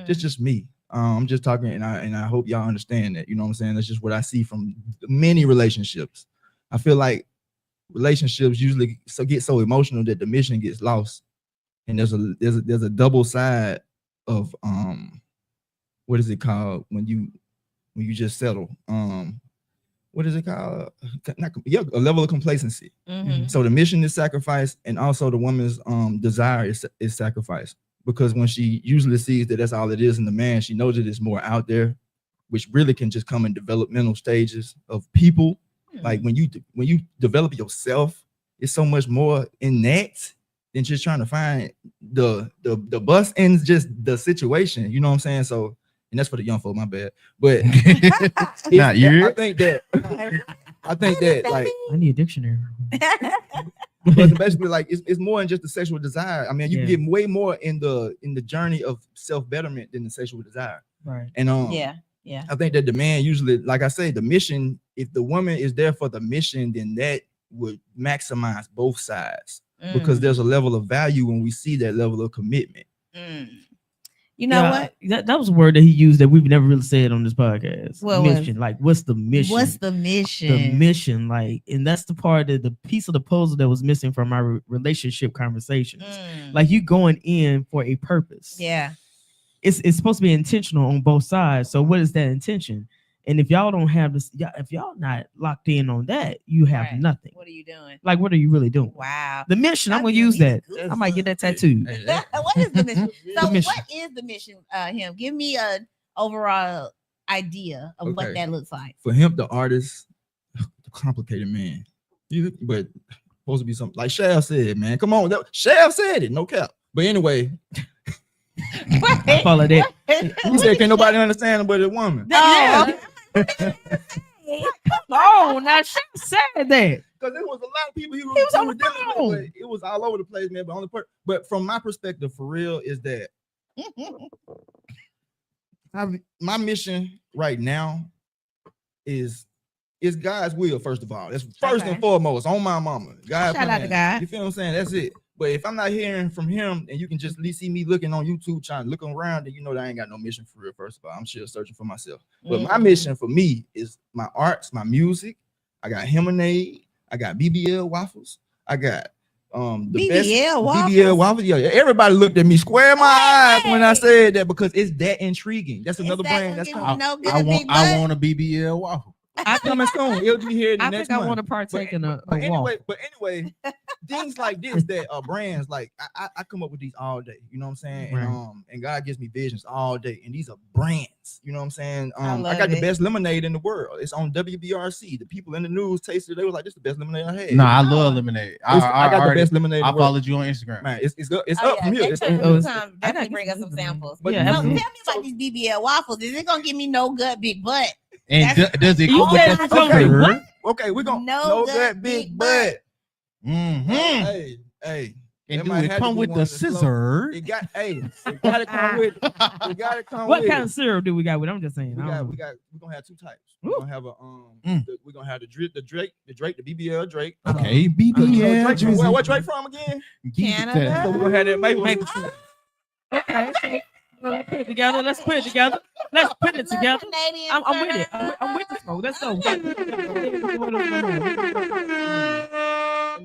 Just me. I'm just talking, and I hope y'all understand that. You know what I'm saying? That's just what I see from many relationships. I feel like relationships usually get so emotional that the mission gets lost, and there's a double side of what is it called when you just settle? What is it called? A level of complacency. So the mission is sacrificed, and also the woman's desire is sacrificed. Because when she usually sees that that's all it is in the man, she knows that it's more out there, which really can just come in developmental stages of people. Like when you develop yourself, it's so much more in that than just trying to find the bus in just the situation. You know what I'm saying? So, and that's for the young folk, my bad. But Not you. I think that like I need a dictionary. but basically, like it's more than just the sexual desire. I mean, you Yeah. can get way more in the journey of self-betterment than the sexual desire. Right. And Yeah. I think that the man usually, like I say, the mission, if the woman is there for the mission, then that would maximize both sides. Because there's a level of value when we see that level of commitment. You know what? That was a word that he used that we've never really said on this podcast. What mission. Like, what's the mission? What's the mission? The mission, like, and that's the part of the piece of the puzzle that was missing from our relationship conversations. Like, you going in for a purpose. Yeah. It's supposed to be intentional on both sides. So what is that intention? And if y'all don't have this, if y'all not locked in on that, you have nothing. What are you doing? Like, what are you really doing? Wow. The mission, I'm gonna use that. I might get that tattooed. What is the mission? So The mission. what is the mission? Him, give me a overall idea of what that looks like. For him, the artist, the complicated man. But supposed to be something like Shaft said, man. Come on, Shaft said it, no cap. But anyway, I follow that. He said, "Can't nobody understand him but a woman." Oh, now she said that. Because there was a lot of people he was on the dealing phone. with, but it was all over the place, man. But from my perspective, for real, is that my mission right now is God's will. First of all, that's first and foremost on my mama. God, Shout out to God. You feel what I'm saying? That's it. But if I'm not hearing from him, and you can just see me looking on YouTube, trying to look around, then you know that I ain't got no mission for real. First of all, I'm still searching for myself. But my mission for me is my arts, my music. I got Lemonade. I got BBL waffles. I got the best BBL waffles. Yeah, everybody looked at me square my eyes when I said that because it's that intriguing. That's another brand. That's coming. I want a BBL waffle. I coming soon. It'll be here in the I next think I month. want to partake in a But waffle. anyway, things like this that are brands, like I come up with these all day. You know what I'm saying? Right. And God gives me visions all day, and these are brands. You know what I'm saying? I I got love the best lemonade in the world. It's on WBRC. The people in the news tasted it. They were like, "This is the best lemonade I had." No, I love lemonade. I got the best lemonade. I followed you on Instagram. Man, it's up from here. Definitely bring us some samples. But Yeah, tell me about these BBL waffles. Is it gonna give me no gut, big butt? And does it You come with said that it's gonna be scissor? what? Okay, we're gonna No that gut, big big butt. Mm-hmm. Hey. And That do might it have to come be with one the of slow- scissor? It gotta come with. It gotta come What with. kind of syrup do we got with? I'm just saying. We're I don't know. gonna have two types. Ooh. We're gonna have we're gonna have the Drake, the BBL Drake. Okay, You know BBL. Drake from, Drizzy. where Drake from again? Canada. So we're gonna have that maple. Okay. Let's put it together. Let's put it together. Let's put it together. Canadian I'm with it. syrup. I'm with the smoke. Let's go. And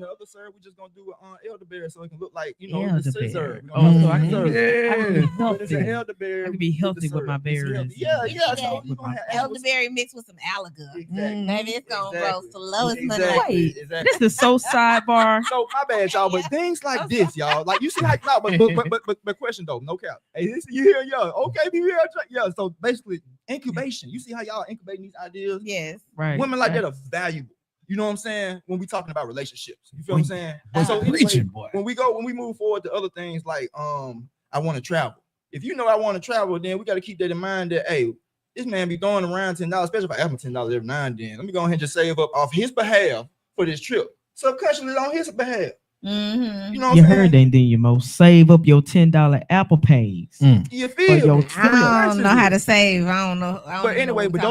the other serve. We just gonna do it on elderberry so it can look like the scissor. Oh, So I can be, I can be but it's an healthy. elderberry. I can be healthy with my berries. Yeah. Yeah. So you gonna have Elderberry mixed with some alaga. Exactly. Baby, it's gonna grow slow as money. Exactly. Wait, this is so sidebar. So my bad, y'all. But things like this, y'all. Like you see how but question though, no cap. Hey, this you hear okay, be real. Yeah. So basically, incubation. You see how y'all incubating these ideas? Yes. Right. Women like that are valuable. You know what I'm saying? When we talking about relationships, you feel what I'm saying? So Preaching, anyway, boy. when we move forward to other things like I want to travel. If you know I want to travel, then we got to keep that in mind that hey, this man be throwing around $10, especially if I have him $10 every now and then. Let me go ahead and just save up off his behalf for this trip. Subconsciously on his behalf. Mm-hmm. You know what You I'm saying? heard that, then you most save up your $10 Apple Pays. You feel your me? I don't know how to save. I don't know. But anyway, but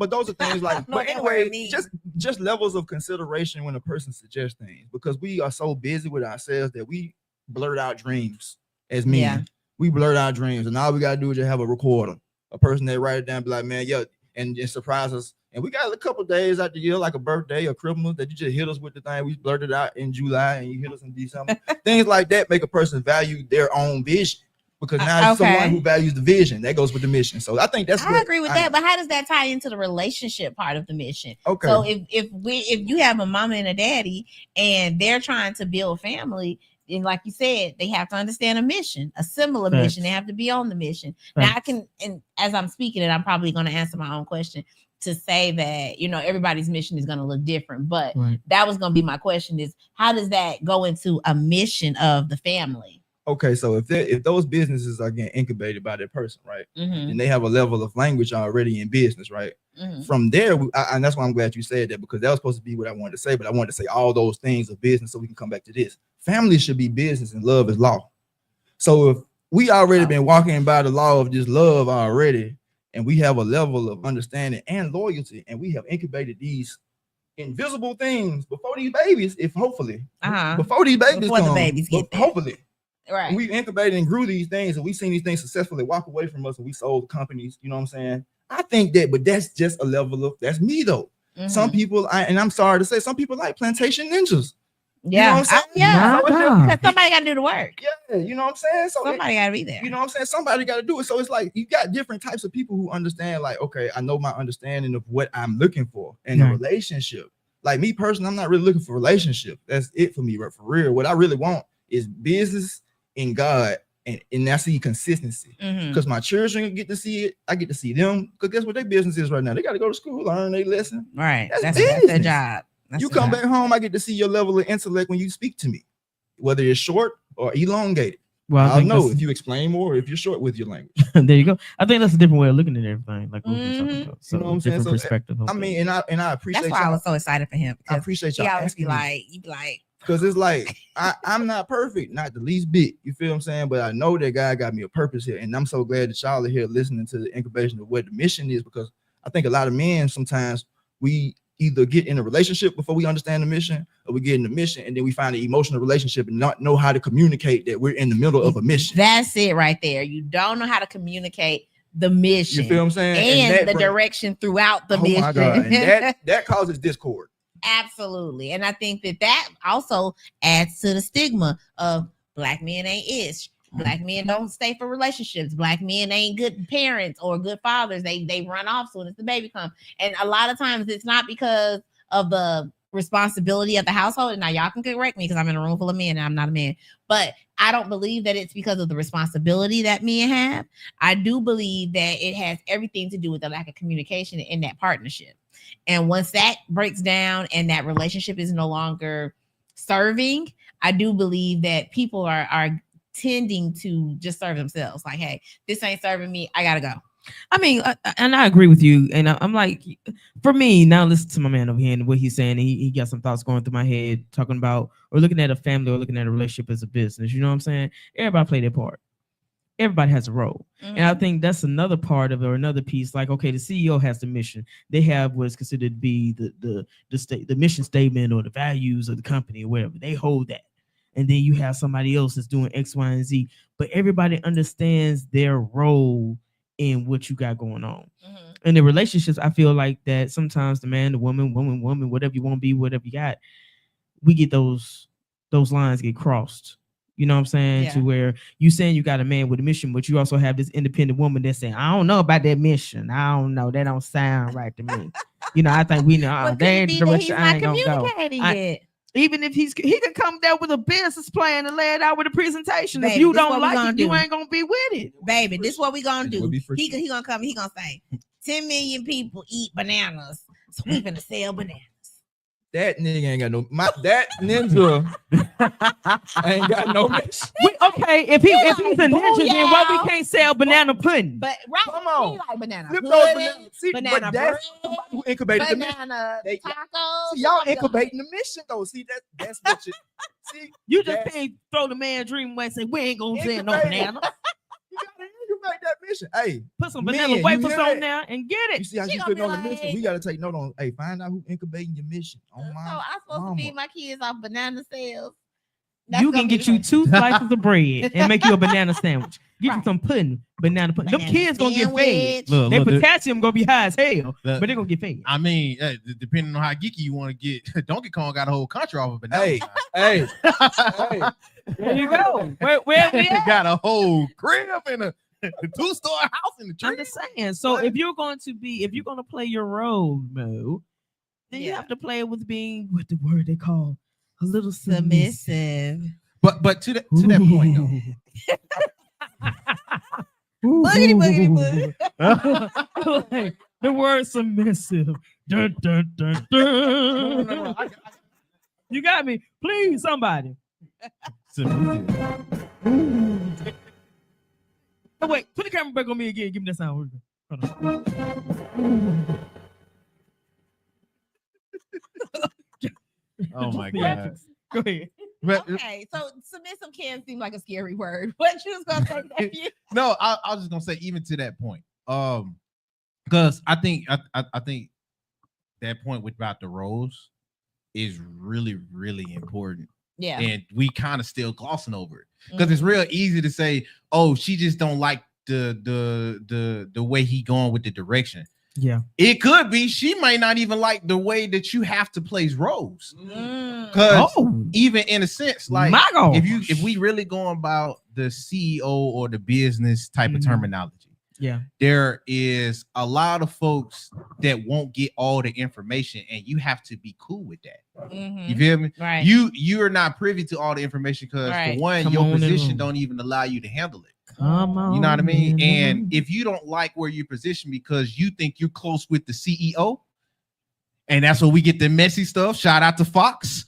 those are things like. But anyway, means. just levels of consideration when a person suggests things, because we are so busy with ourselves that we blurt out dreams as men. Yeah. We blurt out dreams, and all we gotta do is just have a recorder, a person that write it down, be like, man, yeah, and surprise us. And we got a couple of days out the year, like a birthday or Christmas, that you just hit us with the thing. We blurted out in July, and you hit us in December. Things like that make a person value their own vision. Because now it's someone who values the vision that goes with the mission. So I think I agree with that, but how does that tie into the relationship part of the mission? Okay. So if you have a mama and a daddy and they're trying to build family, and like you said, they have to understand a mission, a similar mission. They have to be on the mission. Now I can, and as I'm speaking it, I'm probably going to answer my own question to say that, everybody's mission is going to look different, but that was going to be my question is how does that go into a mission of the family? Okay, so if those businesses are getting incubated by that person, right, Mm-hmm. and they have a level of language already in business, right, mm-hmm. from there, and that's why I'm glad you said that, because that was supposed to be what I wanted to say, but I wanted to say all those things of business so we can come back to this. Family should be business and love is law. So if we already been walking by the law of just love already, and we have a level of understanding and loyalty, and we have incubated these invisible things before these babies, before these babies before come, the babies get there. hopefully. Right. We incubated and grew these things, and we've seen these things successfully walk away from us, and we sold companies. You know what I'm saying? I think that, but that's just a level of that's me though. Mm-hmm. Some people, and I'm sorry to say, some people like plantation ninjas. Yeah, you know what I'm saying? Because somebody got to do the work. Yeah, you know what I'm saying? So somebody got to be there. You know what I'm saying? Somebody got to do it. So it's like you got different types of people who understand. Like, okay, I know my understanding of what I'm looking for in a relationship. Like me personally, I'm not really looking for a relationship. That's it for me, but for real, what I really want is business in God, and I see consistency. Because my children get to see it, I get to see them. Because guess what their business is right now? They got to go to school, learn their lesson. Right. That's their job. You come back home, I get to see your level of intellect when you speak to me, whether it's short or elongated. Well, I'll know if you explain more, or if you're short with your language. There you go. I think that's a different way of looking at everything. Like what we're talking about. So you know what I'm different saying? perspective. I mean, and I appreciate. That's why I was so excited for him. I appreciate y'all. He always be like, because it's like I'm not perfect, not the least bit. You feel what I'm saying? But I know that God got me a purpose here, and I'm so glad that y'all are here listening to the incubation of what the mission is. Because I think a lot of men sometimes we either get in a relationship before we understand the mission, or we get in the mission and then we find an emotional relationship and not know how to communicate that we're in the middle of a mission. That's it right there. You don't know how to communicate the mission. You feel what I'm saying? And the direction throughout the mission. My God. And that causes discord. Absolutely. And I think that also adds to the stigma of Black men ain't ish. Black men don't stay for relationships. Black men ain't good parents or good fathers. They run off soon as the baby comes. And a lot of times it's not because of the responsibility of the household. And now y'all can correct me because I'm in a room full of men and I'm not a man. But I don't believe that it's because of the responsibility that men have. I do believe that it has everything to do with the lack of communication in that partnership. And once that breaks down and that relationship is no longer serving, I do believe that people are tending to just serve themselves. Like, hey, this ain't serving me. I gotta go. I mean, and I agree with you. And I'm like, for me, now listen to my man over here and what he's saying. He got some thoughts going through my head, talking about or looking at a family or looking at a relationship as a business. You know what I'm saying? Everybody play their part. Everybody has a role. Mm-hmm. And I think that's another part of it, or another piece. Like, okay, the CEO has the mission. They have what's considered to be the mission statement or the values of the company or whatever. They hold that. And then you have somebody else that's doing X, Y, and Z. But everybody understands their role in what you got going on. Mm-hmm. In the relationships, I feel like that sometimes the man, the woman, whatever you want to be, whatever you got, we get those those lines get crossed. You know what I'm saying? Yeah. To where you saying you got a man with a mission, but you also have this independent woman that's saying, I don't know about that mission. I don't know. That don't sound right to me. You know, I think we know Well, could that it ain't be the that he's direction I not ain't gonna go. communicating I- yet? Even if he could come there with a business plan and lay it out with a presentation. If Baby, you this don't what we like gonna it, you do. ain't gonna be with it. Baby, this is what we gonna It would do. be friction. He gonna come. He gonna say, 10 million people eat bananas, so we finna sell bananas. That nigga ain't got no. That ninja ain't got no mission. Okay, if he's a like, ninja, then why we booyah. can't sell banana pudding? But right, Come on. he like banana Flip those pudding, bananas. See, banana but bread, that's somebody who incubated the mission. banana They- tacos. See, y'all incubating the mission though. See, that's what you see. You just That's- can't throw the man dream away and say we ain't gonna sell no Incubating. banana. You gotta incubate that mission. Hey, Put some Man, banana you wafers hear on that? there and get you it. see how She you gonna putting be on the mission? like- We gotta take note on. Hey, find out who incubating your mission. Oh So my I'm supposed mama. to feed my kids off banana sales. You can get you 2 slices of bread and make you a banana sandwich. Get you Right. some pudding, banana pudding. Them Banana kids gonna get fed. sandwich. Their potassium gonna be high as hell, The- but they're gonna get fed. I mean, depending on how geeky you want to get, Donkey Kong got a whole country off of it. Hey, hey, hey. There you go. Where we at? got a whole crib and a 2-story house in the I'm tree. just saying. So if you're going to play your role, Mo, then you Yeah. have to play it with being what the word they call a little submissive. Submissive. But to that point though, Boogity, boogity, Like, the word submissive. Dun, dun, dun, dun. no, You got me. Please, somebody. Oh, wait, put the camera back on me again. Give me that sound. Hold on. oh my god. Go ahead. But, Okay, so submissive can seem like a scary word. What you was gonna say, nephew? no, I was just gonna say even to that point, because I think that point with about the roles is really important, Yeah. and we kind of still glossing over it because it's real easy to say, oh, she just don't like the way he going with the direction. Yeah. It could be she might not even like the way that you have to place roles. Mm. Because Oh, even in a sense, like my gosh. if we really going about the CEO or the business type of Mhm. terminology, Yeah. there is a lot of folks that won't get all the information, and you have to be cool with that. Mhm. You feel me? Right. You're not privy to all the information because Right. for one, Come your on in the position room. don't even allow you to handle it. Come on. You know what I mean? in the And room. if you don't like where you're positioned because you think you're close with the CEO, and that's where we get the messy stuff. Shout out to Fox.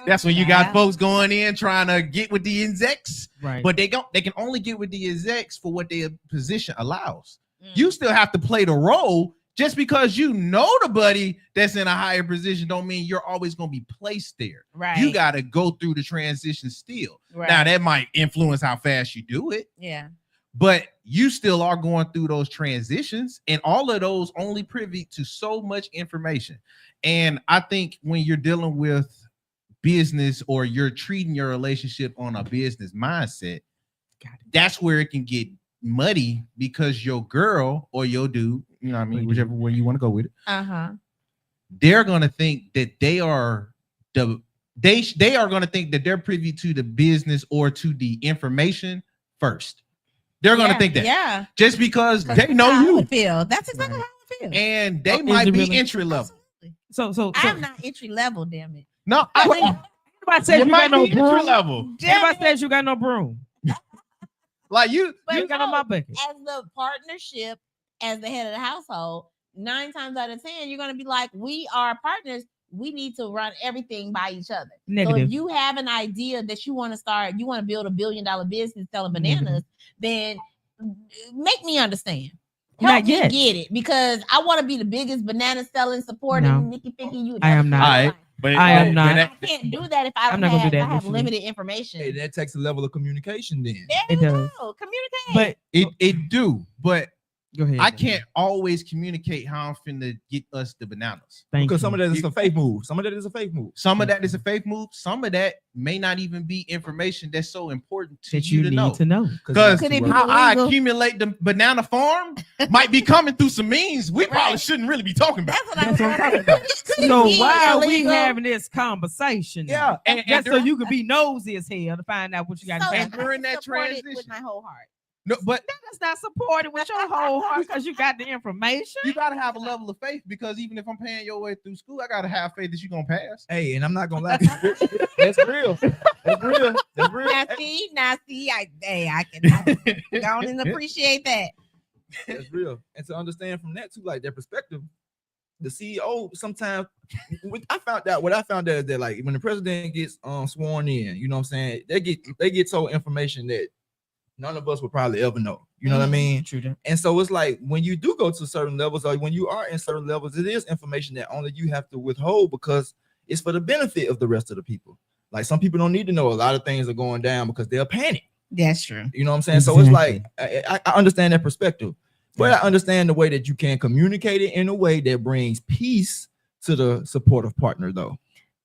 That's when you got Yeah. folks going in trying to get with the execs, right. but they can only get with the execs for what their position allows. Mm. You still have to play the role. Just because you know the buddy that's in a higher position don't mean you're always going to be placed there. Right. You got to go through the transition still. Right. Now that might influence how fast you do it, Yeah. but you still are going through those transitions, and all of those only privy to so much information. And I think when you're dealing with business or you're treating your relationship on a business mindset, that's where it can get muddy because your girl or your dude, you know what I mean, whichever way you want to go with it, Uh-huh. they're going to think that they are they are going to think that they're privy to the business or to the information first. They're going to think that Yeah. just because 'Cause they that's know how I you, would feel. That's exactly how I would feel. and they Oh, is might it be really? entry level. Absolutely. So I'm not entry level, damn it. No, Anybody says it you might got no be entry broom? level. Everybody says you got no broom. Like you, But You got on no, my bucket. as the partnership, as the head of the household, 9 times out of 10, you're gonna be like, we are partners. We need to run everything by each other. So Negative. if you have an idea that you want to build $1 billion business selling bananas, then make me understand. Help Not me yet. get it, because I want to be the biggest banana selling supporting No. Nikki Picky. You I am not. All right, but I am not. I can't do that if I I'm don't not gonna have, do that if I have initially. limited information. Hey, that takes a level of communication then. There It you does. go. Communicate. But it do. But Go ahead. I can't always communicate how I'm finna get us the bananas. Because some of that is a faith move. Some of that is a faith move. Some of that is a faith move. Some of that may not even be information that's so important to that you to need to know. Because Could it be how I illegal? accumulate the banana farm might be coming through some means we probably Right. shouldn't really be talking about. That's what I'm talking about. Could it So be why are we illegal? having this conversation? Yeah. And Just so you can be nosy as hell to find out what you got to So say. and during that support it transition- with my whole heart. No, but That's not supported with your whole heart because you got the information. you gotta have a level of faith because even if I'm paying your way through school, I gotta have faith that you're gonna pass. Hey, and I'm not gonna lie. That's real. That's real. That's real. Nasty. I can go on and appreciate that. That's real. And to understand from that too, like their perspective, the CEO sometimes I found out is that like when the president gets sworn in, you know what I'm saying, they get told information that none of us would probably ever know. You know what I mean? True that. And so it's like when you do go to certain levels, or when you are in certain levels, it is information that only you have to withhold because it's for the benefit of the rest of the people. Like some people don't need to know a lot of things are going down because they'll panic. That's true. You know what I'm saying? So it's like I understand that perspective, but I understand the way that you can communicate it in a way that brings peace to the supportive partner, though.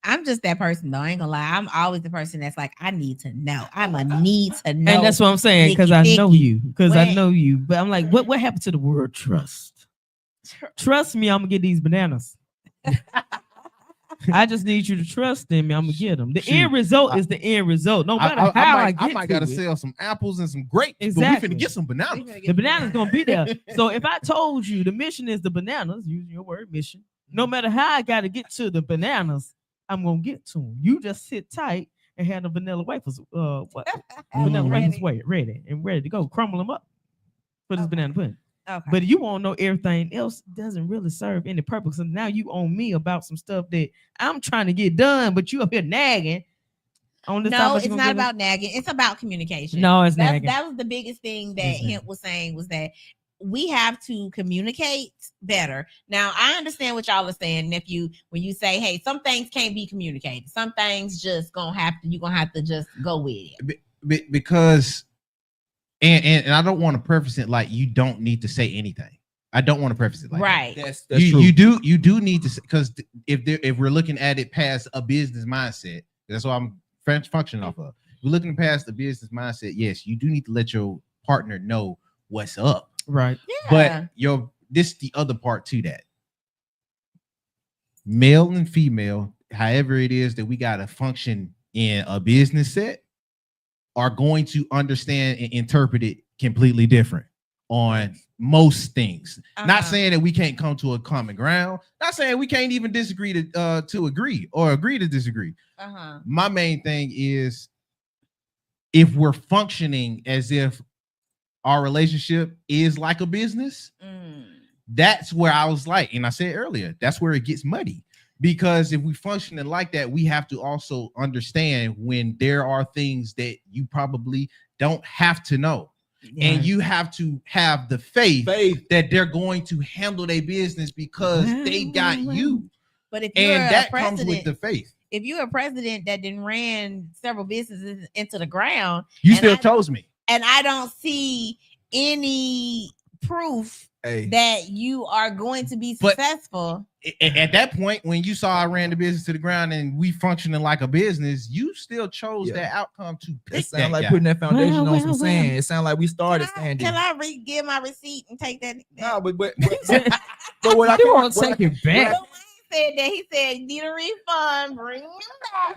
I'm just that person though. I ain't gonna lie. I'm always the person that's like, I need to know. I'm a need to know. And that's what I'm saying because Nicky, I know Nicky. you. Because I When- know you. But I'm like, what happened to the word trust? Trust me, I'm gonna get these bananas. I just need you to trust in me. I'm gonna get them. The Shoot, end result is the end result. No matter how I get might to gotta it, sell some apples and some grapes. Exactly. But we finna get some bananas. the banana's gonna be there. So if I told you the mission is the bananas, using your word mission, no matter how I gotta get to the bananas, I'm gonna get to them. You just sit tight and have the vanilla wafers. Vanilla wafers ready to go. Crumble them up for this banana pudding. Okay. But you won't know everything else doesn't really serve any purpose. And now you own me about some stuff that I'm trying to get done, but you up here nagging on this No, topic. it's You gonna not give us- about nagging. It's about communication. No, it's That nagging. was the biggest thing that It's Hemp was saying was that we have to communicate better. Now, I understand what y'all are saying. When you say, hey, some things can't be communicated, some things just you're gonna have to just go with it. Because and I don't want to preface it like you don't need to say anything. I don't want to preface it like Right. That's that. true. You do need to, because if we're looking at it past a business mindset, that's what I'm functioning off of. If we're looking past the business mindset, yes, you do need to let your partner know what's up. Right. Yeah. But this is the other part to that. Male and female, however it is that we gotta function in a business set, are going to understand and interpret it completely different on most things. Not saying that we can't come to a common ground. Not saying we can't even disagree to agree or agree to disagree. My main thing is if we're functioning as if our relationship is like a business, that's where I was like, and I said earlier, that's where it gets muddy. Because if we functioning like that, we have to also understand when there are things that you probably don't have to know. Yeah. And you have to have the faith that they're going to handle their business because they got you. But if you're And that a comes with president, the faith. if you're a president that then ran several businesses into the ground, You and still I- chose me. and I don't see any proof that you are going to be But- successful. At that point, when you saw I ran the business to the ground and we functioning like a business, you still chose that outcome to pick It sounds that like guy. putting that foundation Well, on some well, sand. It sounds like we started standing. Can I give my receipt and take that? No, but what I You can won't take it back. Lil Wayne said that. He said, need a refund, bring them back.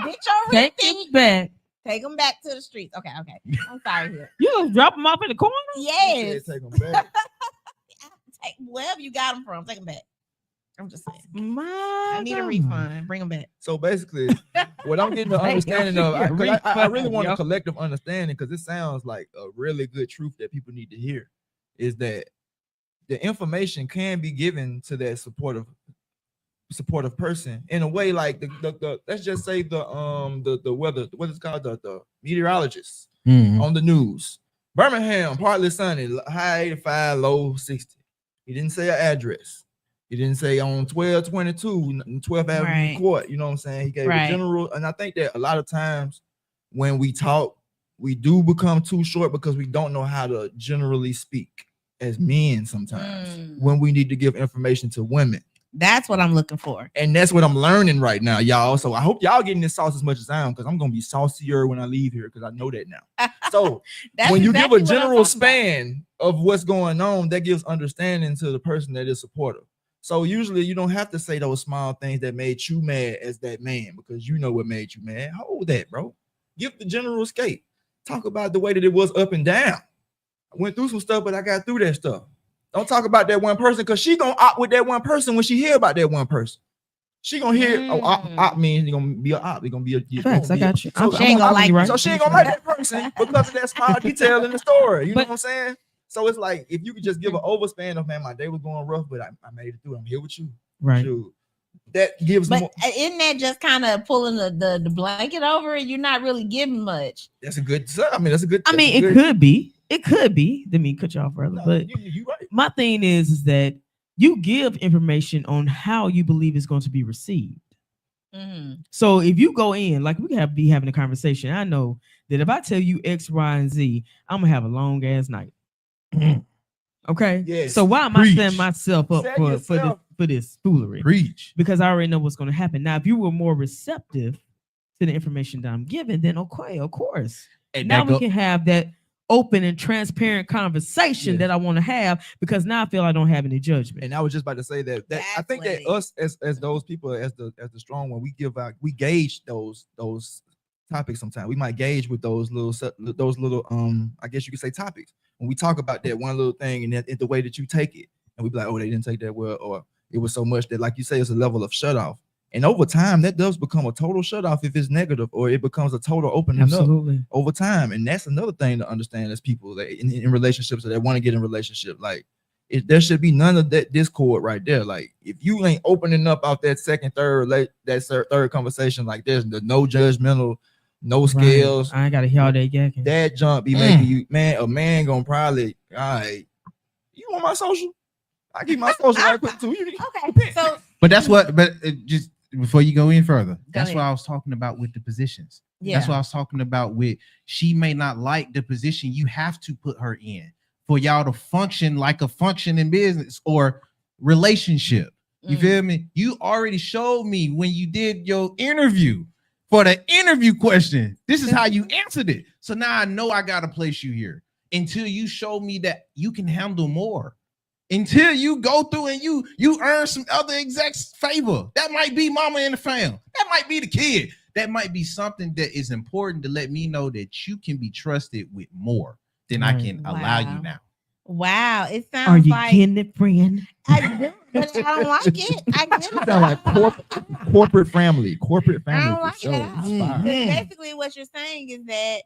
Get your Take receipt. it back. Take them back to the streets. Okay. I'm sorry here. You gonna drop them off in the corner? Yes. take them back. Take wherever you got them from. Take them back. I'm just saying. My I need a God. refund. Bring them back. So basically, what I'm getting the Hey, understanding of, yeah, 'cause I really refund, want a yo. collective understanding because it sounds like a really good truth that people need to hear, is that the information can be given to that supportive person in a way like the let's just say the weather, what is called the meteorologist on the news. Birmingham, partly sunny, high 85, low 60. He didn't say an address. He didn't say on 1222, 12th Avenue Right. Court. You know what I'm saying? He gave Right. a general, and I think that a lot of times when we talk, we do become too short because we don't know how to generally speak as men sometimes when we need to give information to women. That's what I'm looking for. And that's what I'm learning right now, y'all. So I hope y'all getting this sauce as much as I am, because I'm going to be saucier when I leave here, because I know that now. So when you give a general span of what's going on, that gives understanding to the person that is supportive. So usually you don't have to say those small things that made you mad as that man, because you know what made you mad. Hold that, bro. Give the general escape. Talk about the way that it was up and down. I went through some stuff, but I got through that stuff. Don't talk about that one person, because she gonna opt with that one person when she hear about that one person. She gonna hear opt means you're gonna be an opt. You're gonna be a Facts, I got you. So she ain't gonna like, so she ain't gonna like that person because of that small detail in the story. You know what I'm saying? So it's like, if you could just give an overspan of, man, my day was going rough, but I made it through. I'm here with you. Right. Dude, that gives more. Isn't that just kind of pulling the blanket over it? You're not really giving much. That's a good. I mean, that's a good. It could be. It could be. Didn't mean cut you off, brother. But you right. My thing is that you give information on how you believe it's going to be received. So if you go in, like we can be having a conversation, I know that if I tell you X, Y, and Z, I'm gonna have a long ass night. Okay. Yes. So why am I setting myself up for this foolery? Preach. Because I already know what's going to happen. Now, if you were more receptive to the information that I'm giving, then okay, of course. And now we can have that open and transparent conversation that I want to have, because now I feel I don't have any judgment. And I was just about to say that I think that us as those people, as the strong one, we gauge those topics sometimes. We might gauge with those little I guess you could say topics. When we talk about that one little thing and the way that you take it, and we be like, oh, they didn't take that well, or it was so much that, like you say, it's a level of shut off. And over time, that does become a total shut off if it's negative, or it becomes a total opening up over time. And that's another thing to understand as people that in relationships, that want to get in relationship. Like, there should be none of that discord right there. Like, if you ain't opening up out that second, third conversation, like there's no judgmental, no scales. I ain't gotta hear all that yakking. That jump be making you, man. A man gonna probably, all right, you want my social? I keep my social right quick too. Okay, so but that's what. But just before you go in further, that's what I was talking about with the positions. Yeah. That's what I was talking about with, she may not like the position you have to put her in for y'all to function like a functioning business or relationship. You feel me? You already showed me when you did your interview for the interview question. This is how you answered it. So now I know I got to place you here until you show me that you can handle more. Until you go through and you earn some other execs' favor. That might be mama in the fam. That might be the kid. That might be something that is important to let me know that you can be trusted with more than I can allow you now. Wow, it sounds Are you like getting it, friend? I do, but I don't like it. I get it. Sound like corporate family. I don't like it at all. Basically, what you're saying is that,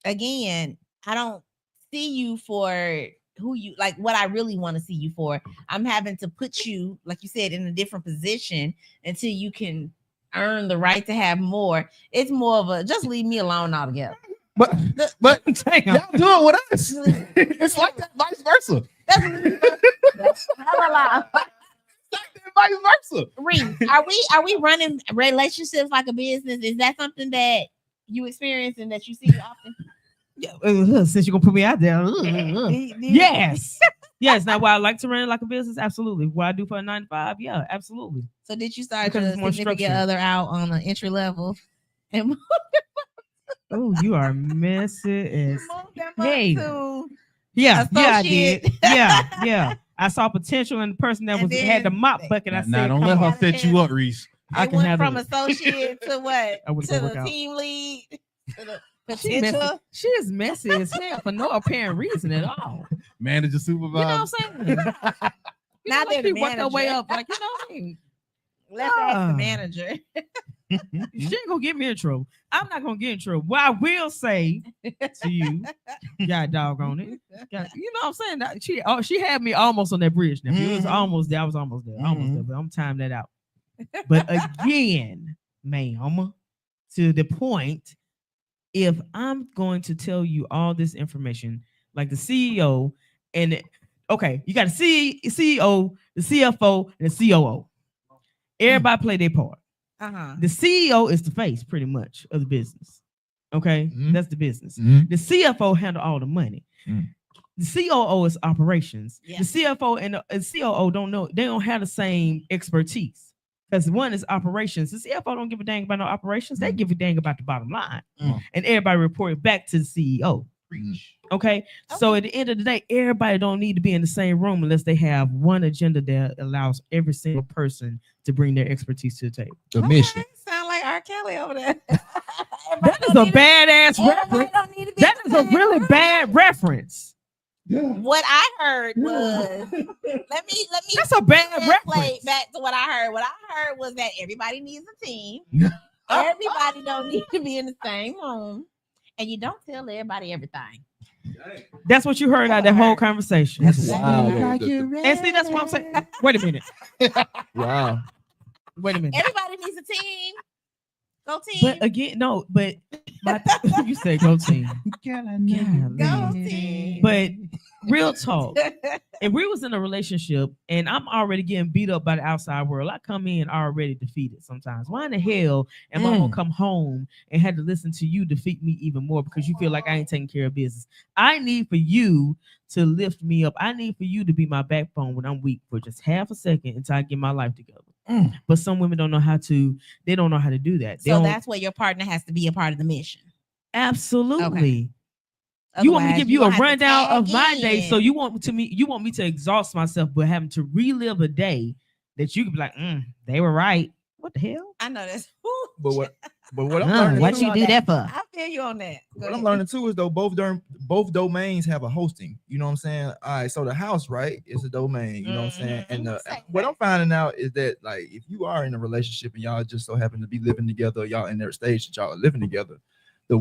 again, I don't see you for who you like, what I really want to see you for. I'm having to put you, like you said, in a different position until you can earn the right to have more. It's more of a just leave me alone altogether. But damn, y'all do it with us. It's like that, vice versa. That's hella lie. Vice versa. Reed, are we running relationships like a business? Is that something that you experience and that you see often? Since you're gonna put me out there, yes. Now, why I like to run it like a business, absolutely. What I do for a 9 to 5, yeah, absolutely. So did you start your significant other out on an entry level? And oh, you are messy as hey. Yeah, I did. Yeah. I saw potential in the person that had the mop bucket. I said, don't let her set you up, Reese. I can went from associate to what? To the team lead. She is messy as hell for no apparent reason at all. Manager, supervisor. You know what I'm saying? Now they're the work her way up, like, you know what I mean? Let's ask the manager. She ain't gonna get me in trouble. I'm not gonna get in trouble. What I will say to you, got dog on it. You know what I'm saying? She had me almost on that bridge. Now, it was almost there. I was almost there. But I'm timing that out. But again, ma'am, to the point, if I'm going to tell you all this information, like the CEO, and okay, you got a CEO, the CFO, and the COO. Everybody play their part. The CEO is the face, pretty much, of the business. Okay, Mhm. that's the business. Mhm. The CFO handle all the money. Mm. The COO is operations. Yeah. The CFO and the COO don't know. They don't have the same expertise because one is operations. The CFO don't give a dang about no operations. They give a dang about the bottom line, and everybody report back to the CEO. Okay, so at the end of the day, everybody don't need to be in the same room unless they have one agenda that allows every single person to bring their expertise to the table. The mission. Sound like R. Kelly over there. That is a badass reference. That is a really bad reference. What I heard was let me That's a bad translate reference. back to what I heard. What I heard was that everybody needs a team. Everybody don't need to be in the same room. And you don't tell everybody everything. That's what you heard out of that whole conversation. That's wild. And see, that's what I'm saying. Wait a minute. Wow. Wait a minute. Everybody needs a team. Go team. But again, no, but you say go team. Go team. But real talk. If we was in a relationship and I'm already getting beat up by the outside world, I come in already defeated sometimes. Why in the hell am I gonna come home and have to listen to you defeat me even more because you feel like I ain't taking care of business? I need for you to lift me up. I need for you to be my backbone when I'm weak for just half a second until I get my life together. But some women don't know how to. They don't know how to do that. So that's where your partner has to be a part of the mission. Absolutely. You want me to give you a rundown of my day, so you want me to exhaust myself, but having to relive a day that you could be like, they were right. What the hell? I know that's. But what I'm learning, what you do that for? I feel you on that. What I'm learning too is though both domains have a hosting. You know what I'm saying? All right, so the house, right, is a domain. You know what I'm saying? And what I'm finding out is that like if you are in a relationship and y'all just so happen to be living together, y'all in their stage that y'all are living together, the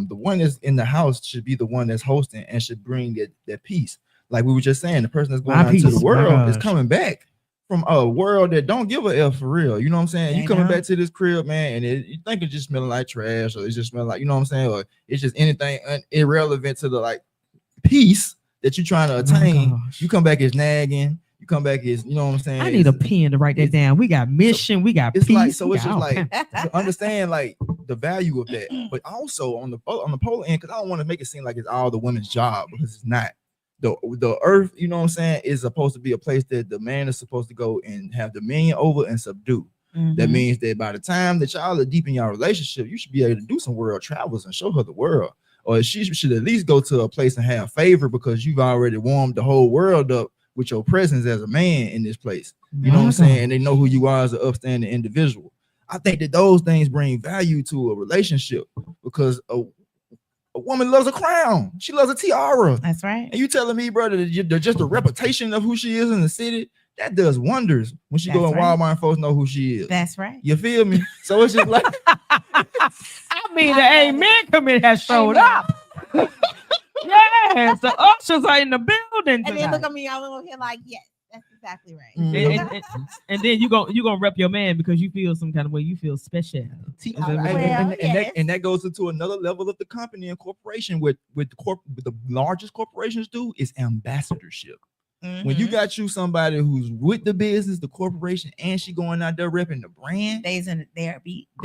one that's in the house should be the one that's hosting and should bring that peace. Like we were just saying, the person that's going out into the world is coming back from a world that don't give a F for real. You know what I'm saying? You coming back to this crib, man, and you think it's just smelling like trash, or it's just smelling like, you know what I'm saying, or it's just anything irrelevant to the like peace that you're trying to attain. You come back as nagging. You come back as, you know what I'm saying? I need a pen to write that down. We got mission, we got it's peace. Like, so it's just like to understand like the value of that, but also on the polar end, because I don't want to make it seem like it's all the women's job, because it's not. The earth, you know what I'm saying, is supposed to be a place that the man is supposed to go and have dominion over and subdue. That means that by the time that y'all are deep in your relationship, you should be able to do some world travels and show her the world. Or she should at least go to a place and have favor because you've already warmed the whole world up with your presence as a man in this place. You know what I'm saying? And they know who you are as an upstanding individual. I think that those things bring value to a relationship because a woman loves a crown. She loves a tiara. That's right. And you telling me, brother, that just the reputation of who she is in the city, that does wonders when she go in Walmart and folks know who she is. That's right. You feel me? So it's just like I mean, the amen committee has showed up. Yes, the ushers are in the building. And then look at me, y'all over here like, yes, that's exactly right. And then you gonna rep your man because you feel some kind of way. You feel special. And that goes into another level of the company and corporation. With the largest corporations do is ambassadorship. When you got somebody who's with the business, the corporation, and she going out there repping the brand, they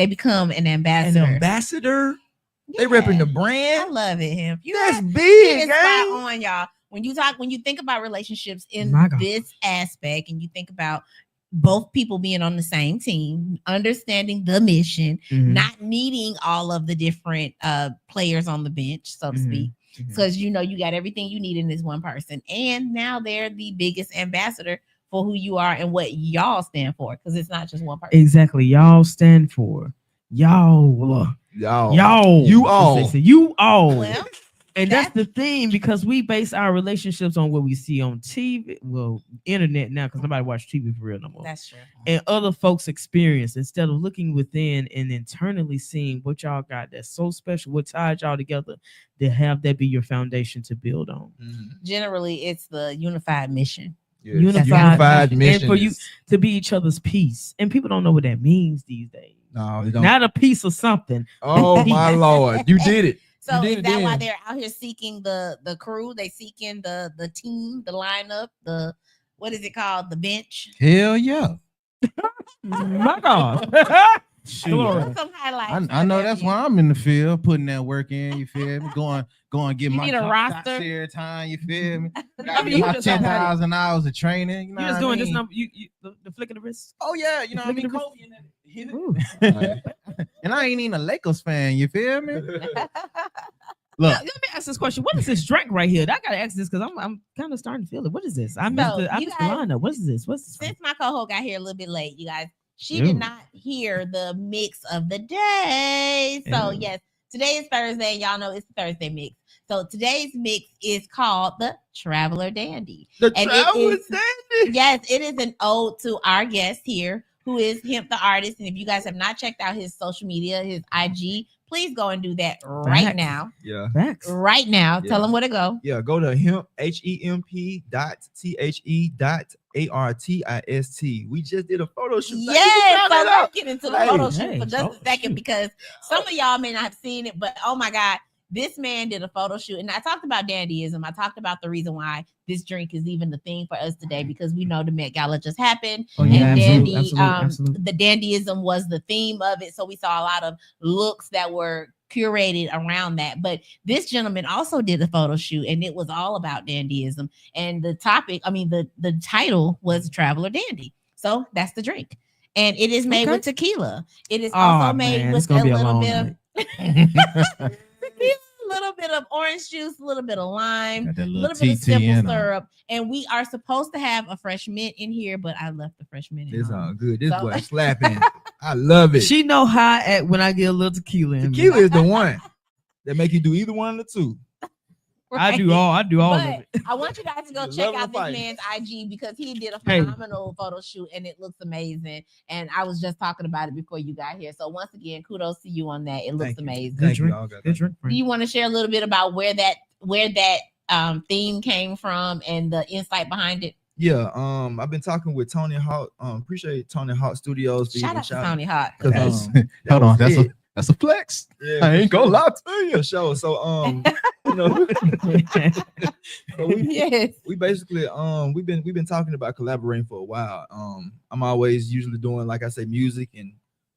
become an ambassador. An ambassador. Yeah. They repping the brand. I love it. Him. That's big. Spot on, y'all. When you think about relationships in this aspect, and you think about both people being on the same team, understanding the mission, not needing all of the different players on the bench, so to speak, because you got everything you need in this one person, and now they're the biggest ambassador for who you are and what y'all stand for, because it's not just one person. Exactly, y'all stand for y'all. You all. Well, and that's the thing, because we base our relationships on what we see on TV, internet now, because nobody watch TV for real no more. That's true. And other folks' experience, instead of looking within and internally seeing what y'all got that's so special, what tied y'all together, to have that be your foundation to build on. Generally, it's the unified mission. Yes. Unified mission, and for you to be each other's peace. And people don't know what that means these days. No, they don't. Not a piece of something. Oh my Lord, you did it. So is that why they're out here seeking the crew? They seeking the team, the lineup, what is it called? The bench? Hell yeah. My God. Shoot. Some highlights. I know that's why I'm in the field, putting that work in. You feel me? Going get You my need a jump shots roster. every time. You feel me? I mean, you About just 10,000 hours of training. You know You just what I doing this mean? number, the flick of the wrist. Oh yeah, you know what I mean? Flick Kobe and that. Hit Ooh. it. And I ain't even a Lakers fan. You feel me? Look, let me ask this question. What is this drink right here? I gotta ask this because I'm kind of starting to feel it. What is this? I missed the lineup. What is this? What's this? Since my co-host got here a little bit late, you guys, she Ew. did not hear the mix of the day. So Ew. yes, today is Thursday, and y'all know it's the Thursday mix. So today's mix is called the Traveler Dandy. The And Traveler Dandy. Yes, it is an ode to our guest here, who is Hemp the Artist. And if you guys have not checked out his social media, his IG, please go and do that right Facts. now. Yeah. Facts. Right now. Yeah. Tell them where to go. Yeah, go to hemp HEMP.THE.ARTIST. We just did a photo shoot. Yes, so let's get into the photo shoot Hey, for just a second because some of y'all may not have seen it, but oh my God, this man did a photo shoot. And I talked about dandyism. I talked about the reason why this drink is even the thing for us today, because we know the Met Gala just happened. Oh, yeah, And absolutely, dandy, absolutely. the dandyism was the theme of it. So we saw a lot of looks that were curated around that. But this gentleman also did a photo shoot, and it was all about dandyism. And the topic, the title was Traveler Dandy. So that's the drink. And it is made with tequila. It is also made with a little bit of a little bit of orange juice, a little bit of lime, a little bit of simple syrup. And we are supposed to have a fresh mint in here, but I left the fresh mint in. It's all good. This boy slapping. I love it. She know how I act when I get a little tequila in me. Tequila is the one that make you do either one of the two. I do all of it. I want you guys to go check out this man's IG because he did a Hey. phenomenal photo shoot and it looks amazing. And I was just talking about it before you got here. So once again, kudos to you on that. It looks amazing. Thank you. All Good drink. Do you want to share a little bit about where that theme came from and the insight behind it? Yeah, I've been talking with Tony Hawk. Appreciate Tony Hawk Studios. Shout out to Tony Hawk. Hold on, that's a flex. Yeah, I ain't gonna lie to you. For sure. So you know, so we basically we've been talking about collaborating for a while. I'm always usually doing, like I say, music and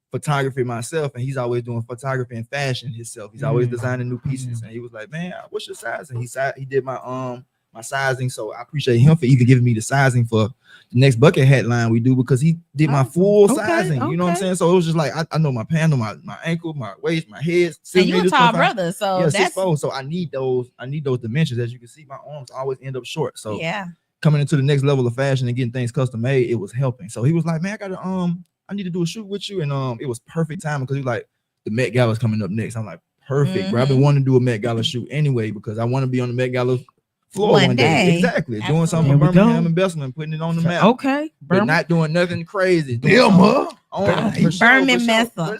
photography myself, and he's always doing photography and fashion himself. He's always designing new pieces, and he was like, "Man, what's your size?" And he did my sizing, so I appreciate him for even giving me the sizing for the next bucket hat line we do, because he did my full sizing. You know what I'm saying? So it was just like I know my pant, my ankle, my waist, my head. And you a tall brother, so yeah, that's 6'4", so I need those dimensions. As you can see, my arms always end up short. So yeah, coming into the next level of fashion and getting things custom made, it was helping. So he was like, "Man, I need to do a shoot with you," and it was perfect timing because he was like, the Met Gala is coming up next. I'm like, perfect, bro. I've been wanting to do a Met Gala shoot anyway because I want to be on the Met Gala floor one day. Exactly. Absolutely. Doing something for Birmingham and Bessemer and putting it on the map. Okay. But not doing nothing crazy. Berman Messer.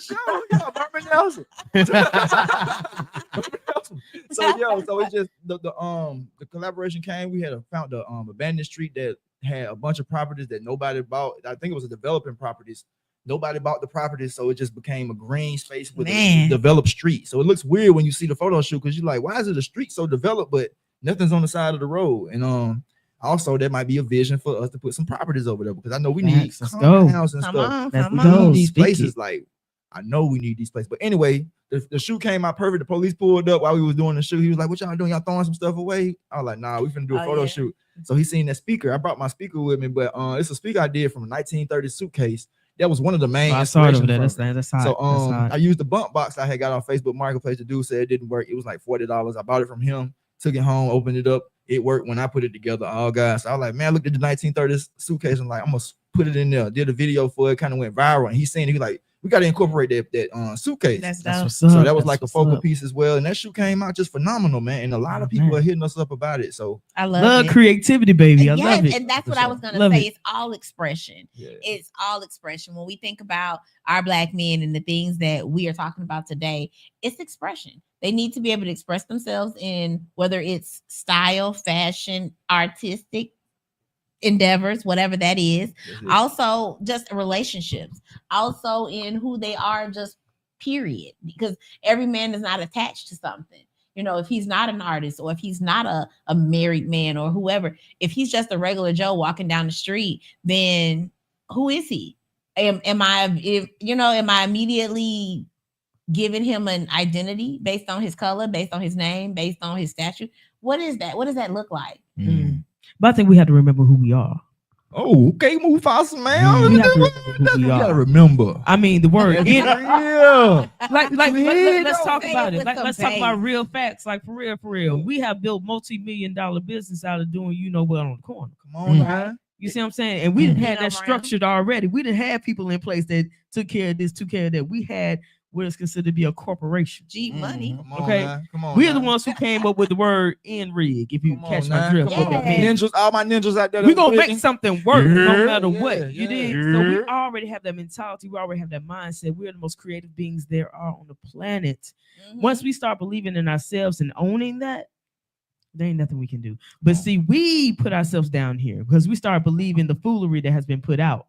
So it's just the collaboration came. We had found the abandoned street that had a bunch of properties that nobody bought. I think it was a developing properties. Nobody bought the properties, so it just became a green space with a developed street. So it looks weird when you see the photo shoot because you're like, why is it a street so developed, but nothing's on the side of the road? And also there might be a vision for us to put some properties over there because I know we need compounds and stuff. We need these places. Like I know we need these places. But anyway, the shoot came out perfect. The police pulled up while we was doing the shoot. He was like, "What y'all doing? Y'all throwing some stuff away?" I was like, "Nah, we finna do a photo shoot." So he seen that speaker. I brought my speaker with me, but it's a speaker I did from a 1930 suitcase. That was one of the main. I saw it over there. That's hot. So I used the bump box I had got on Facebook Marketplace. The dude said it didn't work. It was like $40. I bought it from him, took it home, opened it up. It worked when I put it together. Oh God. So I was like, man, I looked at the 1930s suitcase and like, I'm gonna put it in there. Did a video for it, kind of went viral. And he's saying, he like, we got to incorporate that suitcase. That's what's up. So that was like a focal piece as well. And that shoot came out just phenomenal, man. And a lot of people are hitting us up about it. So I love creativity, baby. I love it. And that's what I was gonna say. It's all expression. Yeah. It's all expression. When we think about our Black men and the things that we are talking about today, it's expression. They need to be able to express themselves in whether it's style, fashion, artistic endeavors, whatever that is. Also just relationships, also in who they are, just period, because every man is not attached to something. You know, if he's not an artist or if he's not a married man or whoever, if he's just a regular Joe walking down the street, then who is he? am I immediately giving him an identity based on his color, based on his name, based on his statue? What is that? What does that look like? But I think we have to remember who we are. Oh, okay, Mufasa, man. We have to remember who we You gotta are. remember. I mean, the word Yeah. let's talk Say about it it. with Like, some let's talk faith. about real facts. Like for real. We have built multi-million-dollar business out of doing what on the corner. Come on, man. You see what I'm saying? And we didn't have You know, that structured already. We didn't have people in place that took care of this, took care of that. We had what is considered to be a corporation. G money. Come on, Okay. man. Come on. We're the now. ones who came up with the word "in rig." If you Come on, catch my now. drift, Come on. Yeah. Ninjas, all my ninjas out there. we're that's gonna make listening. something work no Yeah, matter yeah, what. You yeah. did. So we already have that mentality. We already have that mindset. We're the most creative beings there are on the planet. Mhm. Once we start believing in ourselves and owning that, there ain't nothing we can do. But see, we put ourselves down here because we start believing the foolery that has been put out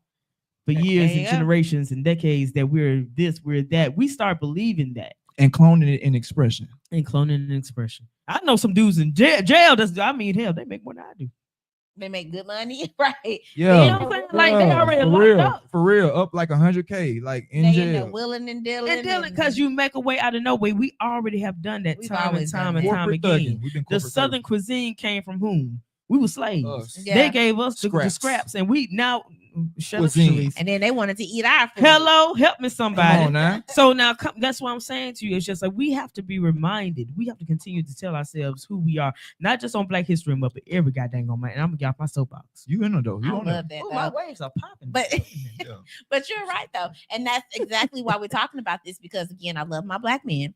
for years There you and go. generations and decades that we're this, we're that. We start believing that And cloning it in expression. and cloning an expression. I know some dudes in jail. Hell, they make more than I do. They make good money, right? Yeah. You know what I'm saying? Like they already for locked real, up. for real, up like 100K, like in They in jail. there willing and dealing. And then because you make a way out of no way, we already have done that We've time and always time done and that. time Corporate again. thugging. We've been The corporate Southern cuisine came from whom? We were slaves. Us. Yeah. They gave us the Scraps. scraps, and we now shut up, Cuisine. Sharice. And then they wanted to eat our food. Hello, help me Come somebody. on now. So now that's what I'm saying to you. It's just like we have to be reminded. We have to continue to tell ourselves who we are, not just on Black History Month, but every goddamn man. And I'm gonna get off my soapbox. You in there though. You I on there. love that. Oh, my Though. waves are popping. But Yeah. but you're right though, and that's exactly why we're talking about this, because again, I love my Black men.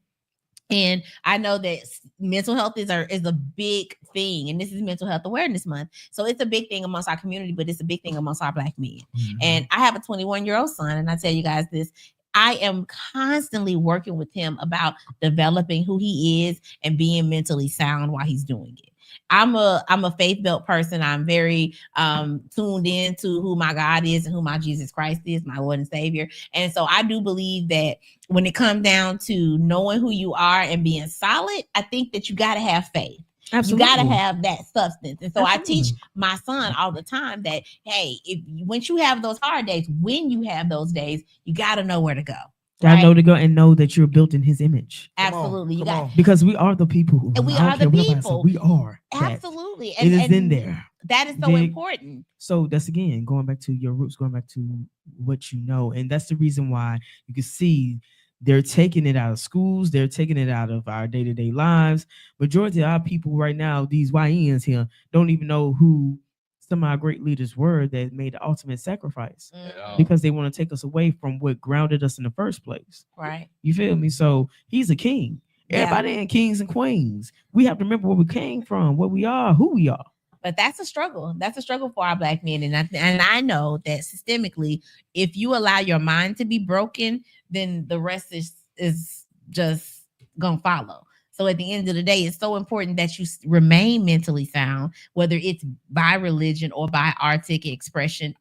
And I know that mental health is a big thing, and this is Mental Health Awareness Month. So it's a big thing amongst our community, but it's a big thing amongst our Black men. Mhm. And I have a 21-year-old son, and I tell you guys this, I am constantly working with him about developing who he is and being mentally sound while he's doing it. I'm a faith-built person. I'm very tuned in to who my God is and who my Jesus Christ is, my Lord and Savior. And so I do believe that when it comes down to knowing who you are and being solid, I think that you got to have faith. Absolutely. You got to have that substance. And so Absolutely. I teach my son all the time that, hey, once you have those hard days, when you have those days, you got to know where to go. I right? know to go and know that you're built in His image. Absolutely. You Come got on. Because we are the people. And we I don't are the care what nobody says, people. We are. that. absolutely. It is in there. That is so Dig. important. So that's again going back to your roots, going back to what you know. And that's the reason why you can see they're taking it out of schools, they're taking it out of our day-to-day lives. Majority of our people right now, these YNs here, don't even know who some of our great leaders were that made the ultimate sacrifice because they want to take us away from what grounded us in the first place. Right. You feel me? So he's a king. Yeah. Everybody ain't kings and queens. We have to remember where we came from, what we are, who we are. But that's a struggle. That's a struggle for our Black men. And I know that systemically, if you allow your mind to be broken, then the rest is just gonna follow. So at the end of the day, it's so important that you remain mentally sound, whether it's by religion or by artistic expression,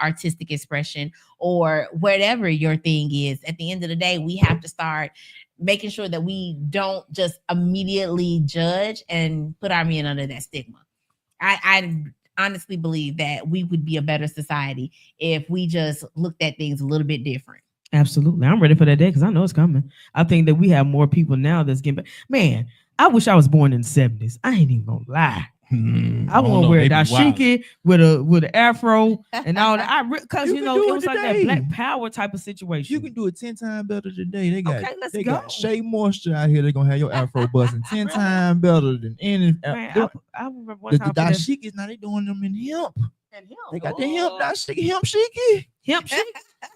or whatever your thing is. At the end of the day, we have to start making sure that we don't just immediately judge and put our men under that stigma. I honestly believe that we would be a better society if we just looked at things a little bit different. Absolutely. I'm ready for that day because I know it's coming. I think that we have more people now that's getting back. Man, I wish I was born in the 70s. I ain't even gonna lie. I want to wear a dashiki with an afro and all that. Because you know it was like that Black Power type of situation. You can do it 10 times better today. They got Okay, let's they go. got Shea Moisture out here. They're gonna have your afro busting 10 times better than any. Man, I remember one the time dashikis now they doing them in hemp. And They got the hemp dashiki, hemp shiki. hemp shit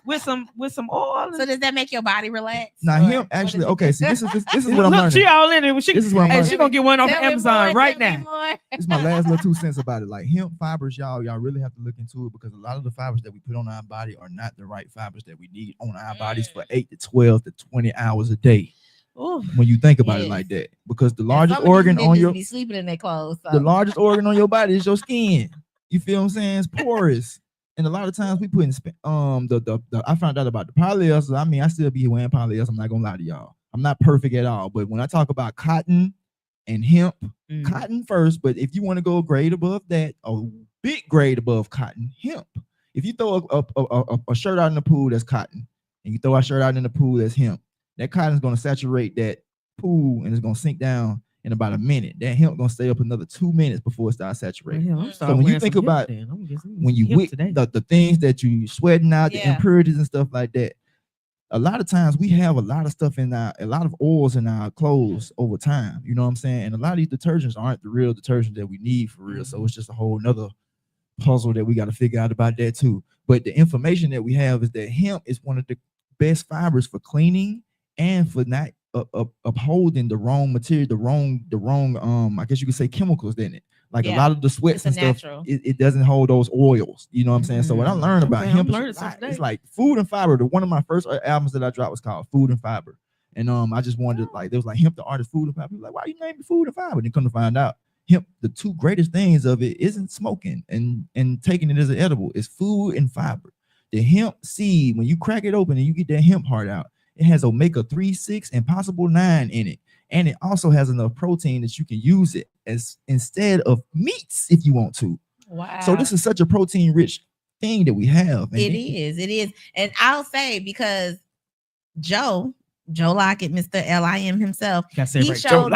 with some oil. So does that make your body relax? Now Or hemp what actually. is it? Okay, see this is what I'm Look, learning. she all in it. This is what I'm Hey, learning. she gonna get one off Tell me Amazon more, right tell me now. more. This is my last little 2 cents about it. Like hemp fibers, y'all really have to look into it because a lot of the fibers that we put on our body are not the right fibers that we need on our bodies for 8 to 12 to 20 hours a day. Ooh. When you think about it Yes. like that, because the And largest some of these organ on niggas your be sleeping in their clothes. So. the largest organ on your body is your skin. You feel what I'm saying? It's porous. And a lot of times we put in the I found out about the polyester. I mean, I still be wearing polyester. I'm not gonna lie to y'all. I'm not perfect at all. But when I talk about cotton and hemp, cotton first. But if you want to go a grade above that, a big grade above cotton, hemp if you throw a shirt out in the pool that's cotton, and you throw a shirt out in the pool that's hemp, that cotton is going to saturate that pool and it's going to sink down in about a minute. That hemp going to stay up another 2 minutes before it starts saturating. So when you think about when you the things that you sweating out, the impurities and stuff like that, a lot of times we have a lot of stuff in a lot of oils in our clothes over time. You know what I'm saying? And a lot of these detergents aren't the real detergent that we need for real. So it's just a whole nother puzzle that we got to figure out about that too. But the information that we have is that hemp is one of the best fibers for cleaning and for not upholding the wrong material, the wrong I guess you could say chemicals in it. Like a lot of the sweats and stuff, it doesn't hold those oils. You know what I'm saying? So what I learned about hemp is like Food and Fiber. One of my first albums that I dropped was called Food and Fiber. And I just wanted there was like Hemp the artist, Food and Fiber. Like, why you name it Food and Fiber? And then come to find out, hemp, the two greatest things of it isn't smoking and taking it as an edible. It's food and fiber. The hemp seed, when you crack it open and you get that hemp heart out, it has omega-3, 6, and possible 9 in it. And it also has enough protein that you can use it as instead of meats if you want to. Wow. So this is such a protein-rich thing that we have. It is. And I'll say, because Joe Lockett, Mr. LIM himself, he showed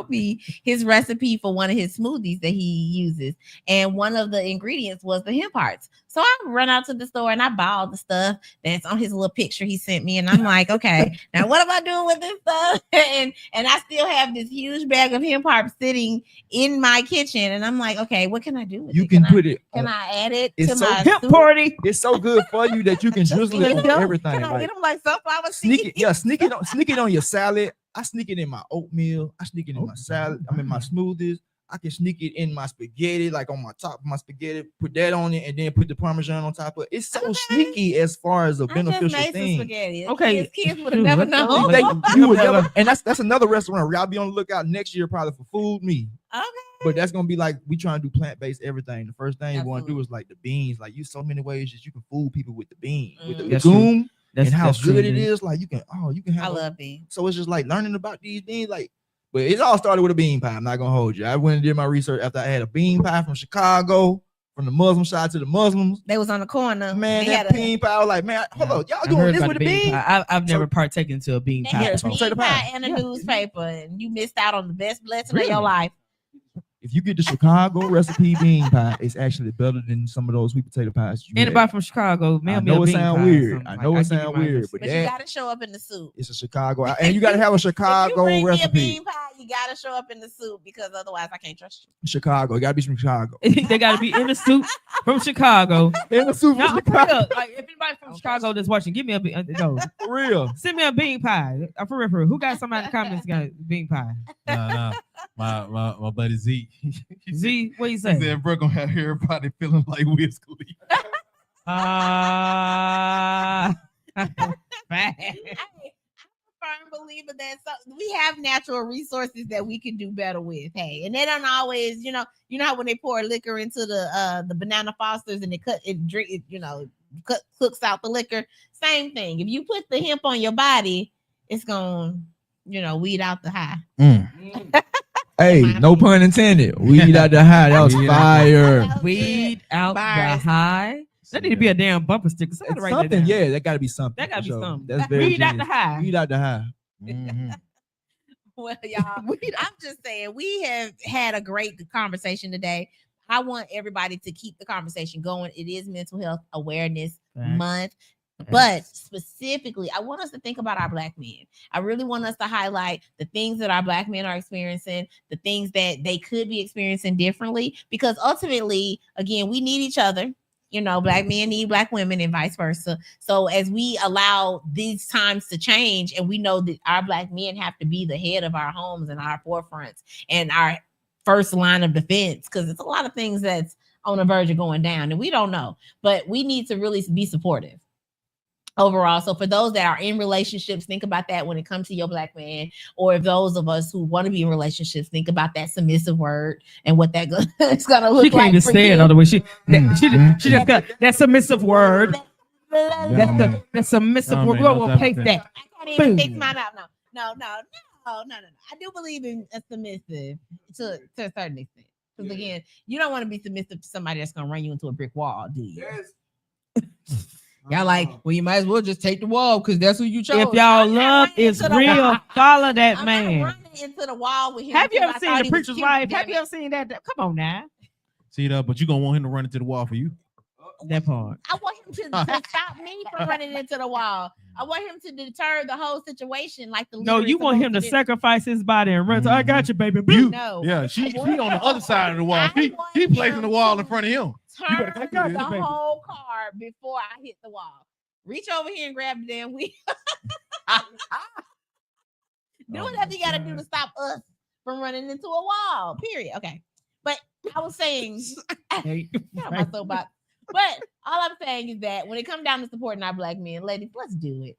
me his recipe for one of his smoothies that he uses. And one of the ingredients was the hemp hearts. So I run out to the store and I buy all the stuff that's on his little picture he sent me. And I'm like, okay, now what am I doing with this stuff? And I still have this huge bag of hemp hearts sitting in my kitchen. And I'm like, okay, what can I do with it? Can I add it to so my hemp party? It's so good for you that you can drizzle it on everything. Can I get them like sunflower seeds? Sneak it on your salad. I sneak it in my oatmeal. I sneak it in my salad. I mean my smoothies. I can sneak it in my spaghetti, like on my top of my spaghetti, put that on it, and then put the Parmesan on top of it. It's so sneaky as far as a beneficial thing. Okay, kids would have never known. And that's another restaurant. Y'all be on the lookout next year probably for Food Me. Okay. But that's gonna be like we trying to do plant-based everything. The first thing you want to do is like the beans. Like you so many ways that you can fool people with the bean, with the legume, and how good it is. Like you can have. I love beans. So it's just like learning about these beans, like. But it all started with a bean pie. I'm not gonna hold you. I went and did my research after I had a bean pie from Chicago, from the Muslim side to the Muslims. They was on the corner. Man, that bean pie, I was like, man, hold on, y'all doing this with a bean? I've never partaken to a bean pie. Bean pie and a newspaper, and you missed out on the best blessing of your life. If you get the Chicago recipe bean pie, it's actually better than some of those sweet potato pies. Anybody from Chicago, man, I know it sounds weird. I know it sounds weird, but you gotta show up in the soup. It's a Chicago, and you gotta have a Chicago if you bring recipe. Me a bean pie, you gotta show up in the soup because otherwise I can't trust you. Chicago, it gotta be from Chicago. They gotta be in the soup from Chicago. In the soup from Chicago. Like if anybody from Chicago that's watching, give me a bean. No, for real. Send me a bean pie. For real. Who got somebody in the comments got bean pie? Nah. My buddy Z. Z, what you say? He said, bro, gonna have everybody feeling like Wiz Khalifa. I'm a firm believer that we have natural resources that we can do better with. Hey, and they don't always, you know how when they pour liquor into the banana Fosters and cooks out the liquor. Same thing. If you put the hemp on your body, it's gonna, weed out the high. Hey, no pun intended. Weed out the high. That was fire. Weed out the high. That need to be a damn bumper sticker. Something, yeah, that got to be something. That got to be something. That's very weed out the high. Weed out the high. Well, y'all, I'm just saying we have had a great conversation today. I want everybody to keep the conversation going. It is Mental Health Awareness Month. But specifically, I want us to think about our Black men. I really want us to highlight the things that our Black men are experiencing, the things that they could be experiencing differently, because ultimately, again, we need each other. Black men need Black women and vice versa. So as we allow these times to change, and we know that our Black men have to be the head of our homes and our forefronts and our first line of defense, because it's a lot of things that's on the verge of going down and we don't know, but we need to really be supportive overall. So for those that are in relationships, think about that when it comes to your Black man, or if those of us who want to be in relationships, think about that submissive word and what that it's gonna look like. She can't even say it all the way. She just got that submissive word. That's submissive word. We'll paste that. I can't even fix mine out. No. I do believe in a submissive to a certain extent. Because again, you don't want to be submissive to somebody that's gonna run you into a brick wall, do you? Y'all like, well, you might as well just take the wall because that's who you chose. If y'all love is real, follow that I'm man. not running into the wall with him. Have you ever I seen thought The he was Preacher's cute, Wife? damn Have you it. ever seen that? Come on now. See that, but you gonna want him to run into the wall for you. That part. I want him to stop me from running into the wall. I want him to deter the whole situation, like the No, leader you is want him supposed to do. sacrifice his body and run. I got you, baby. You, No. yeah, she on the other side of the wall. He placing the wall in front of him. Turn I got the this, baby. whole car before I hit the wall. Reach over here and grab the damn wheel. Do whatever you gotta do to stop us from running into a wall. Period. Okay. But I was saying, get on my soapbox. But all I'm saying is that when it comes down to supporting our black men, ladies, let's do it.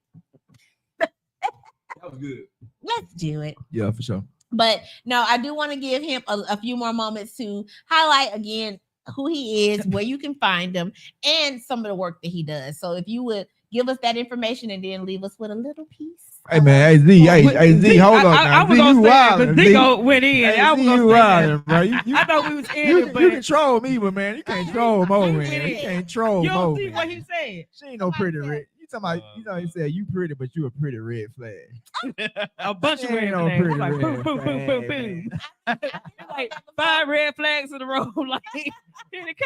That was good. Let's do it. Yeah, for sure. But no, I do want to give him a few more moments to highlight again who he is, where you can find him, and some of the work that he does. So if you would give us that information and then leave us with a little piece. Hey man, hey Z, hold up now. I was Z, gonna you say it, wildin', but Z. Digo went in. Hey, I was Z, gonna you say wildin', that. bro. I thought we was in You it, but can troll me, but man, you can't troll Mo, man. You can't troll you Mo. don't see man. what he said. She ain't no pretty red. You talking about? You know he said you pretty, but you a pretty red flag. A bunch of Ain't red no flags. pretty Like, boom, red boom, boom, boom, flag, boom. Like 5 red flags in a row. Like, he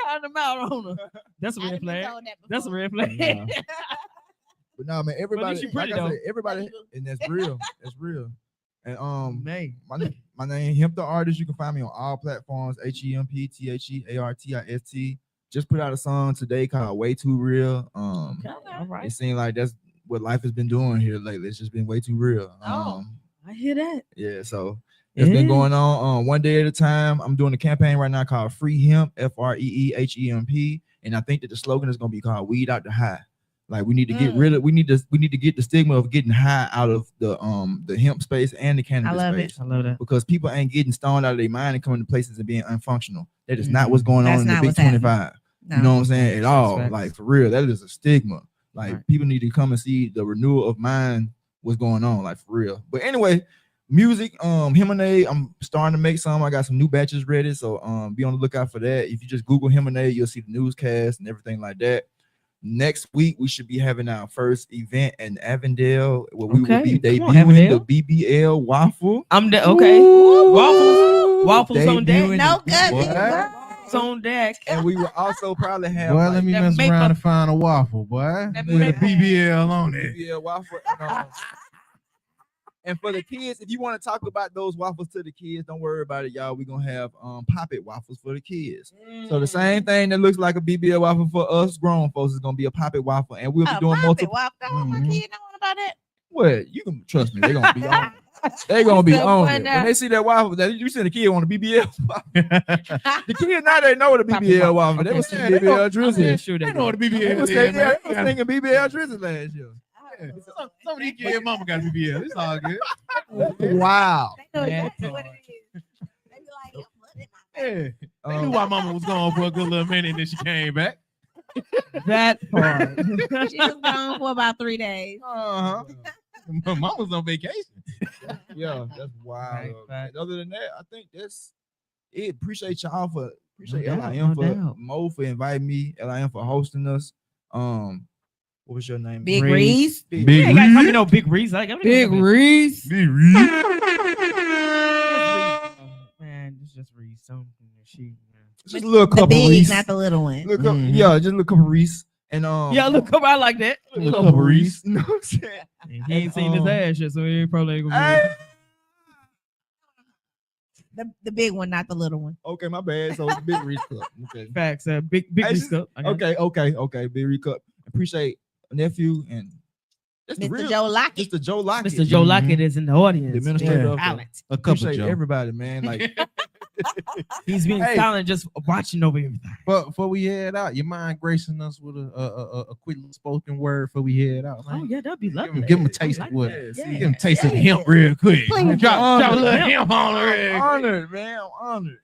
counting them out on her. That's a red flag. That's a red flag. Yeah. But no, man, everybody, you pretty, like I though. said, everybody, and that's real. That's real. And Man. my name Hemp the Artist. You can find me on all platforms. HEMPTHEARTIST. Just put out a song today called "Way Too Real." All right. It seems like that's what life has been doing here lately. It's just been way too real. I hear that. Yeah, so it's been going on one day at a time. I'm doing a campaign right now called Free Hemp, FREEHEMP, and I think that the slogan is gonna be called "Weed Out the High." Like we need to get rid of, we need to get the stigma of getting high out of the hemp space and the cannabis space. I love that. Because people ain't getting stoned out of their mind and coming to places and being unfunctional. That is not what's going on That's in the not Big what's happening. 25. No. You know what I'm saying? At all. facts. Like for real, that is a stigma. Like Right. people need to come and see the renewal of mind, what's going on, like for real. But anyway, music, Lemonade, I'm starting to make some. I got some new batches ready. So be on the lookout for that. If you just Google Lemonade, you'll see the newscast and everything like that. Next week, we should be having our first event in Avondale where we will be Come on, debuting Avondale. the BBL waffle. I'm the okay. Waffles on deck. Debuting No the- good. What? Waffles on deck. And we will also probably have Boy, like, let me that mess maple- around and find a waffle, boy. That With a maple- BBL on it. BBL waffle. And for the kids, if you want to talk about those waffles to the kids, don't worry about it, y'all. We're gonna have Pop It waffles for the kids. So the same thing that looks like a BBL waffle for us grown folks is gonna be a Pop It waffle, and we'll be doing multiple. My kid don't know about it. What? You can trust me, they're gonna be on. They're gonna be So on fun it. now. When they see that waffle, that you send a kid on the BBL waffle. The kids now they know what a BBL waffle. They was saying BBL drizzle. Sure They know what a They BBL was is, saying, man. they was thinking BBL drizzle last year. Some of these kids' mama got a BBL. It's all good. Wow. They know Yeah. exactly what it is. They be like, "Your blood in my Yeah. They knew why mama was gone for a good little minute and then she came back. That part. She was gone for about 3 days. Uh-huh. Mama's on vacation. Yeah, that's wild. Right. Other than that, I think that's it. Appreciate y'all for appreciate No doubt, LIM no for doubt. Mo for inviting me, LIM for hosting us. What was your name? Big Reese. Reese. Big You ain't got to call me no Big Reese. Like, Big Reese. Big Reese. Man, it's just Reese. Just a little The couple big, Reese. not the little one. Look up, Mhm. yeah, just a little couple Reese. And Yeah, look, come out like that. a couple Reese. You know what I'm saying? He ain't seen his ass yet, so he probably ain't gonna Hey. The big one, not the little one. Okay, my bad. So it's a big Reese cup. Okay. be. Facts. Big Hey, Reese just- cup. I got it. Okay. Big Reese cup. Appreciate nephew and that's the Mr. real. Joe Lockett. Mr. Joe Lockett. Mr. Joe Lockett is in the audience. The administrator Yeah. of the- Talent. A couple Appreciate Joe. everybody, man. Like He's being Hey. silent, just watching over everything. But before we head out, you mind gracing us with a quick spoken word before we head out, man? Oh yeah, that'd be lovely. Give him a taste I of what. like that. Yeah, Yeah. Give him a taste of the hemp real quick. Please. Drop a little Hemp. hemp on it real quick. honored, man. I'm honored.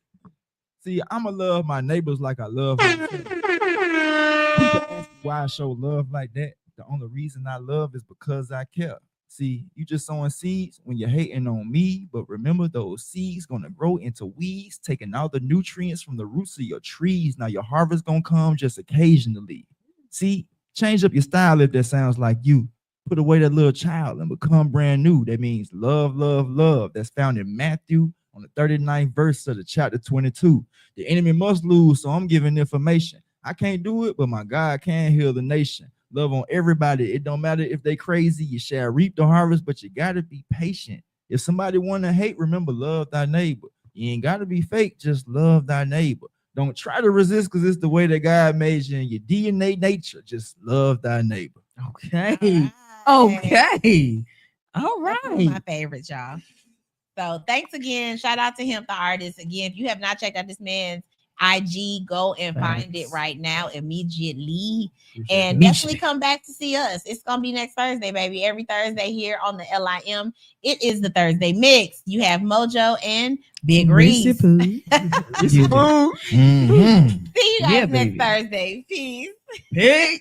See, I'ma love my neighbors like I love myself. People ask me why I show love like that. The only reason I love is because I care. See, you just sowing seeds when you're hating on me, but remember those seeds gonna grow into weeds, taking all the nutrients from the roots of your trees. Now your harvest gonna come just occasionally. See, change up your style if that sounds like you. Put away that little child and become brand new. That means love, love, love. That's found in Matthew on the 39th verse of the chapter 22. The enemy must lose, so I'm giving information. I can't do it, but my God can heal the nation. Love on everybody. It don't matter if they crazy. You shall reap the harvest, but you gotta be patient. If somebody want to hate, remember, love thy neighbor. You ain't gotta be fake, just love thy neighbor. Don't try to resist because it's the way that God made you in your DNA nature. Just love thy neighbor. Okay. Okay. All That's one of my right. favorites, y'all. So thanks again. Shout out to him, the artist. Again, if you have not checked out this man's IG, go and find it right now immediately. And definitely come back to see us. It's gonna be next Thursday, baby. Every Thursday here on the LIM. It is the Thursday mix. You have Mojo and Big Reese. See you guys next Thursday. Peace. Hey.